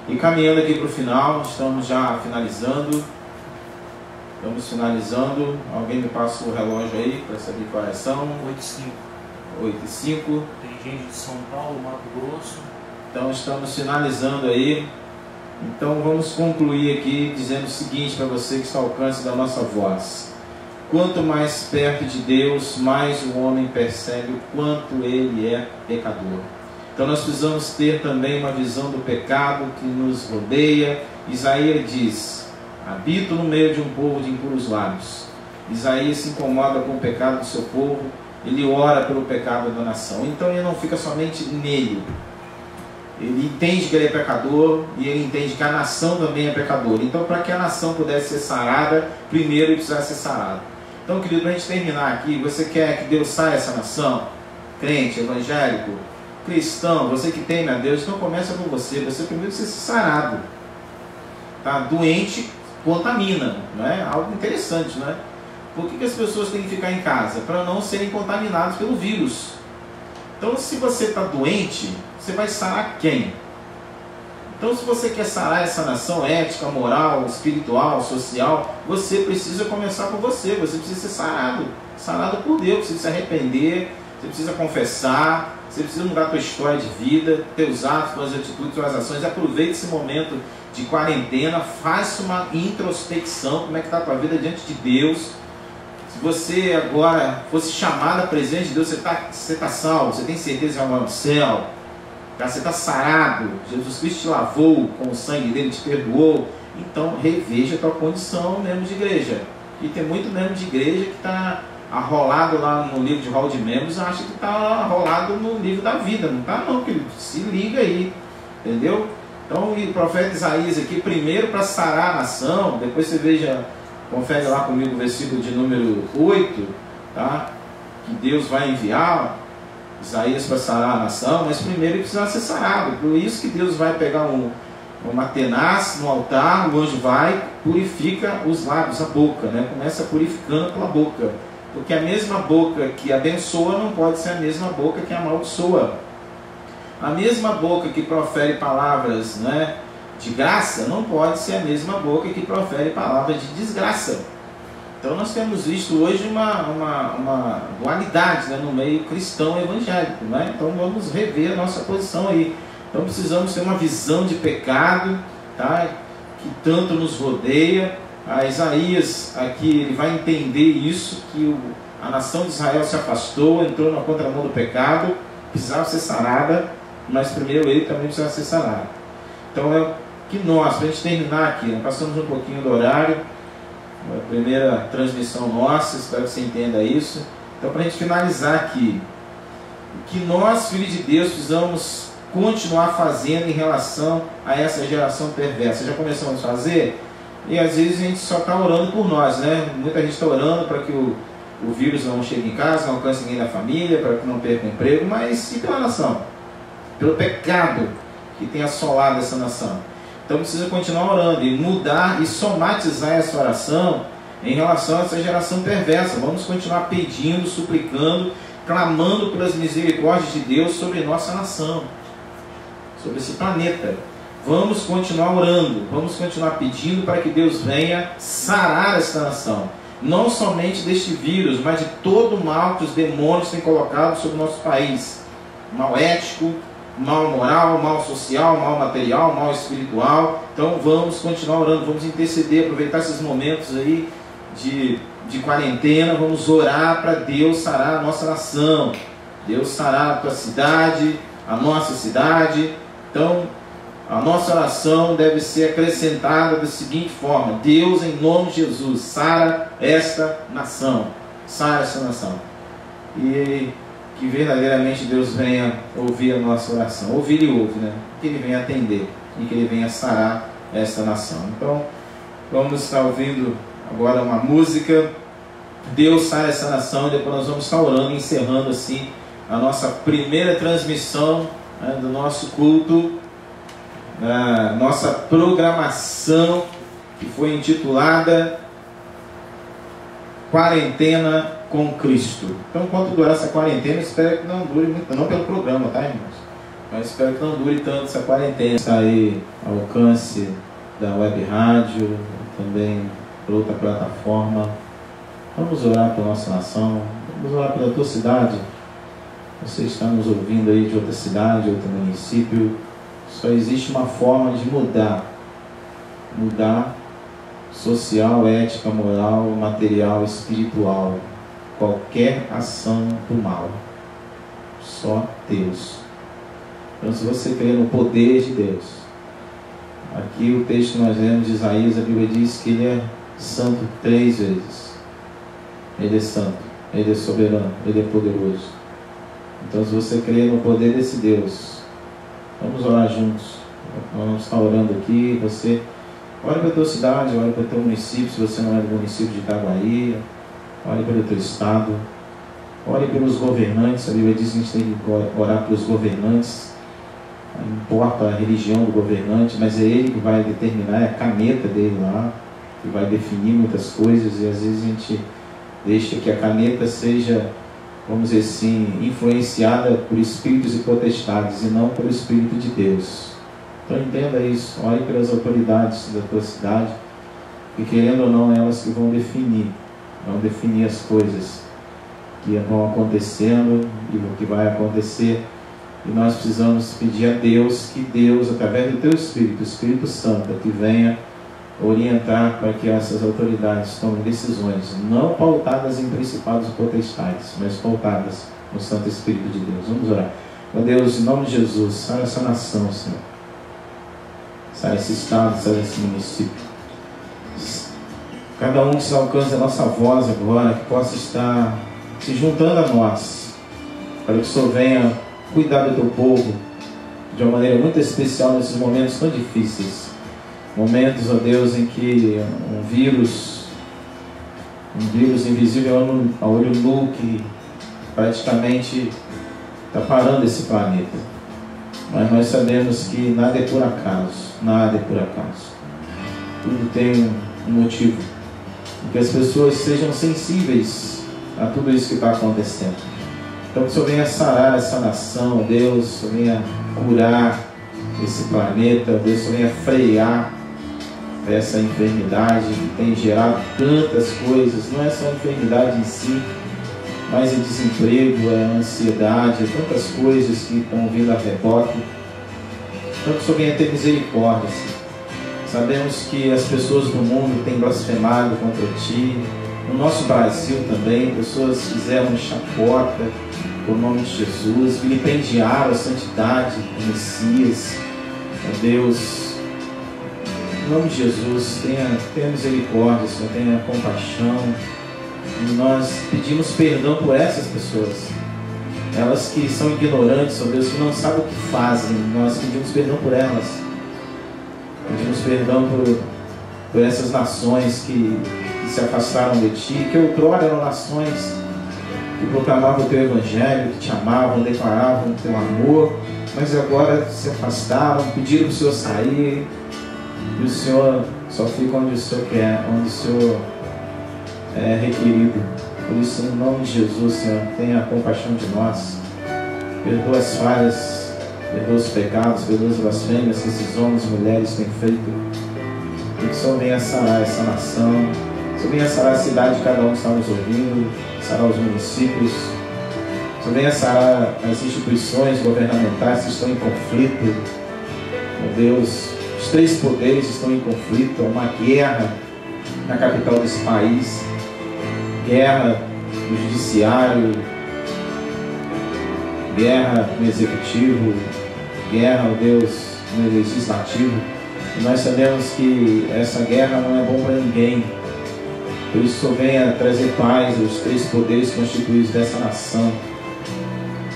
E caminhando aqui para o final, estamos já finalizando. Alguém me passa o relógio aí para saber quais são. 8h05. Tem gente de São Paulo, Mato Grosso. Então estamos finalizando aí. Então vamos concluir aqui dizendo o seguinte para você que está ao alcance da nossa voz. Quanto mais perto de Deus, mais o homem percebe o quanto ele é pecador. Então nós precisamos ter também uma visão do pecado que nos rodeia. Isaías diz: habito no meio de um povo de impuros lábios. Isaías se incomoda com o pecado do seu povo, ele ora pelo pecado da nação. Então ele não fica somente nele. Ele entende que ele é pecador e ele entende que a nação também é pecadora. Então, para que a nação pudesse ser sarada, primeiro ele precisava ser sarado. Então, querido, para a gente terminar aqui, você quer que Deus saia essa nação? Crente, evangélico, cristão, você que teme a Deus, então começa com você. Você primeiro precisa ser sarado. Tá? Doente contamina, não é? Algo interessante, não é? Por que as pessoas têm que ficar em casa? Para não serem contaminados pelo vírus. Então, se você está doente, você vai sarar quem? Então, se você quer sarar essa nação ética, moral, espiritual, social, você precisa começar por você. Você precisa ser sarado. Sarado por Deus. Você precisa se arrepender, você precisa confessar, você precisa mudar a tua história de vida, teus atos, tuas atitudes, tuas ações. Aproveite esse momento de quarentena, faça uma introspecção, como é que está a tua vida diante de Deus. Se você agora fosse chamado à presença de Deus, você está salvo, você tem certeza que vai morar no céu, tá? Você está sarado, Jesus Cristo te lavou com o sangue dele, te perdoou. Então reveja a tua condição membro de igreja. E tem muito membro de igreja que está arrolado lá no livro de hall de membros, acha que está arrolado no livro da vida. Não está não, querido. Se liga aí, entendeu? Então o profeta Isaías aqui, primeiro para sarar a nação, depois você veja, confere lá comigo o versículo de número 8, tá? Que Deus vai enviar Isaías para sarar a nação, mas primeiro ele precisa ser sarado. Por isso que Deus vai pegar uma tenaz no altar, o anjo vai, purifica os lábios, a boca, né? Começa purificando pela boca, porque a mesma boca que abençoa não pode ser a mesma boca que amaldiçoa. A mesma boca que profere palavras, né, de graça não pode ser a mesma boca que profere palavras de desgraça. Então nós temos visto hoje uma dualidade, né, no meio cristão evangélico, né? Então vamos rever a nossa posição aí. Então precisamos ter uma visão de pecado, tá, que tanto nos rodeia. A Isaías aqui ele vai entender isso, que a nação de Israel se afastou, entrou na contramão do pecado, precisava ser sarada, mas primeiro ele também precisava ser sarado. Então é que nós, para a gente terminar aqui, nós passamos um pouquinho do horário, a primeira transmissão nossa, espero que você entenda isso. Então para a gente finalizar aqui, que nós, filhos de Deus, precisamos continuar fazendo em relação a essa geração perversa. Já começamos a fazer? E às vezes a gente só está orando por nós, né? Muita gente está orando para que o vírus não chegue em casa, não alcance ninguém da família, para que não perca o emprego, mas e pela nação? Pelo pecado que tem assolado essa nação. Então precisa continuar orando e mudar e somatizar essa oração em relação a essa geração perversa. Vamos continuar pedindo, suplicando, clamando pelas misericórdias de Deus sobre nossa nação, sobre esse planeta. Vamos continuar orando, vamos continuar pedindo para que Deus venha sarar esta nação. Não somente deste vírus, mas de todo o mal que os demônios têm colocado sobre o nosso país. Mal ético, mal moral, mal social, mal material, mal espiritual. Então vamos continuar orando, vamos interceder, aproveitar esses momentos aí de quarentena, vamos orar para Deus sarar a nossa nação, Deus sarar a tua cidade, a nossa cidade. Então a nossa oração deve ser acrescentada da seguinte forma: Deus, em nome de Jesus, sara esta nação, sara esta nação. E que verdadeiramente Deus venha ouvir a nossa oração. Ouvir e ouve, né? Que Ele venha atender e que Ele venha sarar esta nação. Então, vamos estar ouvindo agora uma música, Deus sara essa nação, e depois nós vamos estar orando e encerrando assim a nossa primeira transmissão, né, do nosso culto, nossa programação, que foi intitulada Quarentena com Cristo. Então, enquanto durar essa quarentena, espero que não dure muito, não pelo programa, tá, irmãos? Mas espero que não dure tanto essa quarentena. Está aí ao alcance da web rádio, também por outra plataforma. Vamos orar pela nossa nação, vamos orar pela tua cidade. Você está nos ouvindo aí de outra cidade, outro município. Só existe uma forma de mudar social, ética, moral, material, espiritual, qualquer ação do mal. Só Deus. Então, se você crê no poder de Deus, aqui o texto que nós lemos de Isaías, a Bíblia diz que Ele é santo 3 vezes. Ele é santo, Ele é soberano, Ele é poderoso. Então, se você crê no poder desse Deus, vamos orar juntos. Vamos estar orando aqui. Você ore para a tua cidade, ore para o teu município, se você não é do município de Itaguaí, ore pelo teu estado, ore pelos governantes. A Bíblia diz que a gente tem que orar pelos governantes. Não importa a religião do governante, mas é ele que vai determinar, é a caneta dele lá, que vai definir muitas coisas, e às vezes a gente deixa que a caneta seja, vamos dizer assim, influenciada por espíritos e potestades, e não pelo Espírito de Deus. Então entenda isso, ore pelas autoridades da tua cidade, e querendo ou não, elas que vão definir as coisas que vão acontecendo e o que vai acontecer. E nós precisamos pedir a Deus, que Deus, através do teu Espírito, o Espírito Santo, que venha orientar para que essas autoridades tomem decisões, não pautadas em principados e potestades, mas pautadas no Santo Espírito de Deus. Vamos orar. Ó Deus, em nome de Jesus, sara essa nação, Senhor. Sara esse estado, sara esse município. Cada um que se alcance a nossa voz agora, que possa estar se juntando a nós, para que o Senhor venha cuidar do teu povo de uma maneira muito especial nesses momentos tão difíceis. Momentos, ó Deus, em que um vírus invisível a olho nu, que praticamente está parando esse planeta. Mas nós sabemos que nada é por acaso, nada é por acaso. Tudo tem um motivo. Que as pessoas sejam sensíveis a tudo isso que está acontecendo. Então que o Senhor venha sarar essa nação, Deus, o Senhor venha curar esse planeta, Deus, o Senhor venha frear essa enfermidade que tem gerado tantas coisas. Não é só a enfermidade em si, mas é desemprego, é ansiedade, é tantas coisas que estão vindo a reboque. Então que o Senhor venha ter misericórdia, Senhor. Sabemos que as pessoas do mundo têm blasfemado contra Ti. No nosso Brasil também, pessoas fizeram chacota por nome de Jesus, vilipendiaram a santidade do Messias. Ó Deus, em nome de Jesus, tenha misericórdia, Senhor, tenha compaixão. E nós pedimos perdão por essas pessoas. Elas que são ignorantes, ó Deus, que não sabem o que fazem, nós pedimos perdão por elas. Pedimos perdão por essas nações que se afastaram de Ti, que outrora eram nações que proclamavam o Teu Evangelho, que Te amavam, declaravam o Teu amor, mas agora se afastaram, pediram para o Senhor sair, e o Senhor só fica onde o Senhor quer, onde o Senhor é requerido. Por isso, em nome de Jesus, Senhor, tenha compaixão de nós, perdoa as falhas, perdoa os pecados, perdoa as blasfêmias que esses homens e mulheres têm feito, e que o Senhor venha sarar essa nação, que o Senhor venha sarar a cidade de cada um que está nos ouvindo, sarar os municípios, que o Senhor venha sarar as instituições governamentais que estão em conflito. Meu Deus, os 3 poderes estão em conflito, há uma guerra na capital desse país, guerra no judiciário, guerra no executivo, guerra, ó Deus, no legislativo. E nós sabemos que essa guerra não é bom para ninguém. Por isso, Senhor, venha trazer paz aos 3 poderes constituídos dessa nação.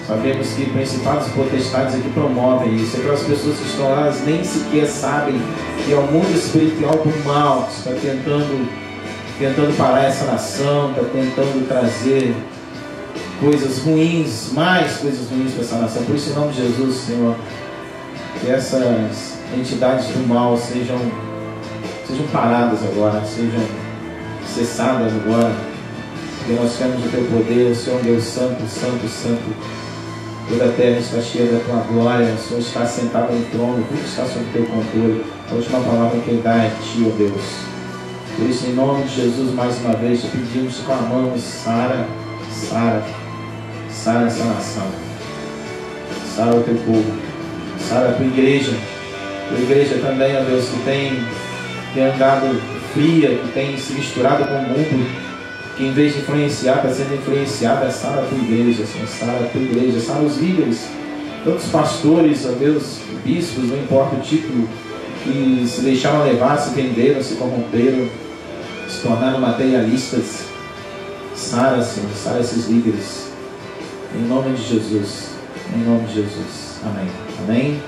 Sabemos que principados e potestades é que promovem isso. Aquelas pessoas que estão lá, elas nem sequer sabem que é o mundo espiritual do mal que está tentando parar essa nação, está tentando trazer coisas ruins, mais coisas ruins para essa nação. Por isso, em nome de Jesus, Senhor, que essas entidades do mal sejam paradas agora, sejam cessadas agora, porque nós temos o Teu poder, o Senhor Deus Santo, Santo, Santo. Toda a terra está cheia da Tua glória, o Senhor está sentado no trono, tudo está sob o Teu controle. A última palavra que Ele dá é Ti, ó Deus. Por isso, em nome de Jesus, mais uma vez, te pedimos, te clamamos, sara essa nação, sara o Teu povo, sara a Tua igreja também, ó Deus, que tem andado fria, que tem se misturado com o mundo, que em vez de influenciar, está sendo influenciada. Sara a Tua igreja, Senhor, sara a Tua igreja, sara os líderes, tantos pastores, ó Deus, bispos, não importa o título, que se deixaram levar, se venderam, se corromperam, se tornaram materialistas. Sara, Senhor, sara esses líderes, em nome de Jesus, em nome de Jesus, amém, amém.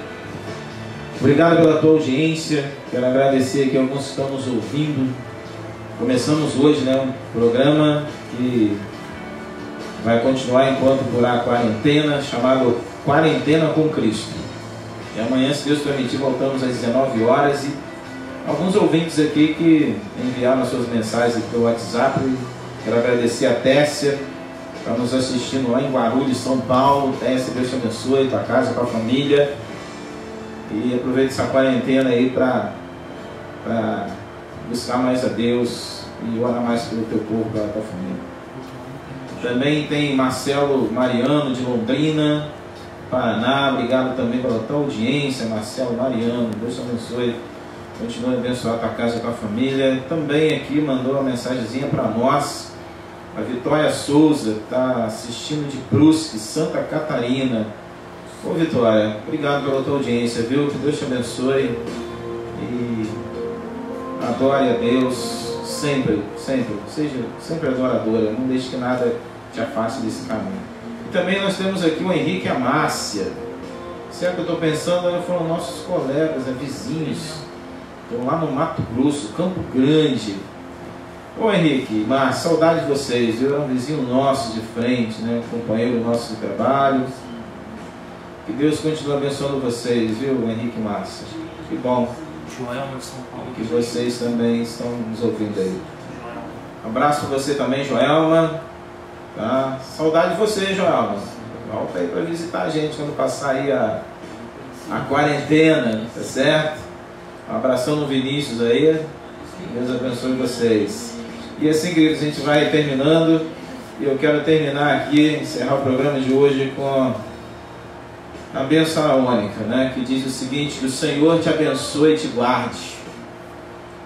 Obrigado pela tua audiência, quero agradecer aqui a alguns que estão nos ouvindo. Começamos hoje, um programa que vai continuar enquanto durar a quarentena, chamado Quarentena com Cristo. E amanhã, se Deus permitir, voltamos às 19 horas. E alguns ouvintes aqui que enviaram as suas mensagens pelo WhatsApp. Quero agradecer a Téssia, que está nos assistindo lá em Guarulhos, São Paulo. Téssia, Deus te abençoe, tua casa, tua família. E aproveite essa quarentena aí para buscar mais a Deus e orar mais pelo teu povo, pela tua família. Também tem Marcelo Mariano de Londrina, Paraná. Obrigado também pela tua audiência, Marcelo Mariano. Deus te abençoe. Continue a abençoar a tua casa e a tua família. Também aqui mandou uma mensagenzinha para nós a Vitória Souza, está assistindo de Brusque, Santa Catarina. Ô Vitória, obrigado pela tua audiência, viu? Que Deus te abençoe e adore a Deus sempre, sempre. Seja sempre adoradora, não deixe que nada te afaste desse caminho. E também nós temos aqui o Henrique e a Márcia. Se é que eu estou pensando, foram nossos colegas, vizinhos. Estão lá no Mato Grosso, Campo Grande. Ô Henrique, Márcia, saudade de vocês, viu? É um vizinho nosso de frente, companheiro nosso de trabalho. Que Deus continue abençoando vocês, viu, Henrique e Márcia? Que bom. Joelma de São Paulo. Que vocês também estão nos ouvindo aí. Um abraço para você também, Joelma. Tá? Saudade de você, Joelma. Volta aí para visitar a gente quando passar aí a quarentena, tá certo? Um abração no Vinícius aí. Deus abençoe vocês. E assim, queridos, a gente vai terminando. E eu quero terminar aqui, encerrar o programa de hoje com a bênção araônica, que diz o seguinte: que o Senhor te abençoe e te guarde.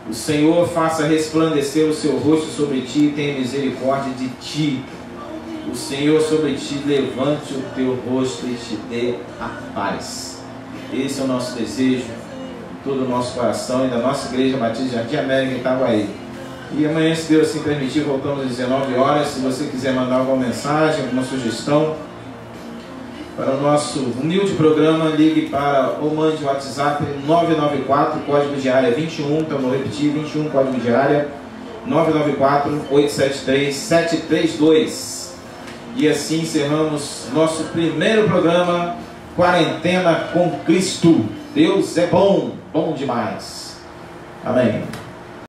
O Senhor faça resplandecer o seu rosto sobre ti e tenha misericórdia de ti. O Senhor sobre ti levante o teu rosto e te dê a paz. Esse é o nosso desejo, de todo o nosso coração e da nossa Igreja Batista Jardim América em Itaguaí. E amanhã, se Deus assim permitir, voltamos às 19 horas. Se você quiser mandar alguma mensagem, alguma sugestão, Para o nosso humilde programa, ligue para ou mande o WhatsApp 994, código de área 21, então vou repetir, 21, código de área 994-873-732. E assim encerramos nosso primeiro programa, Quarentena com Cristo. Deus é bom, bom demais. Amém.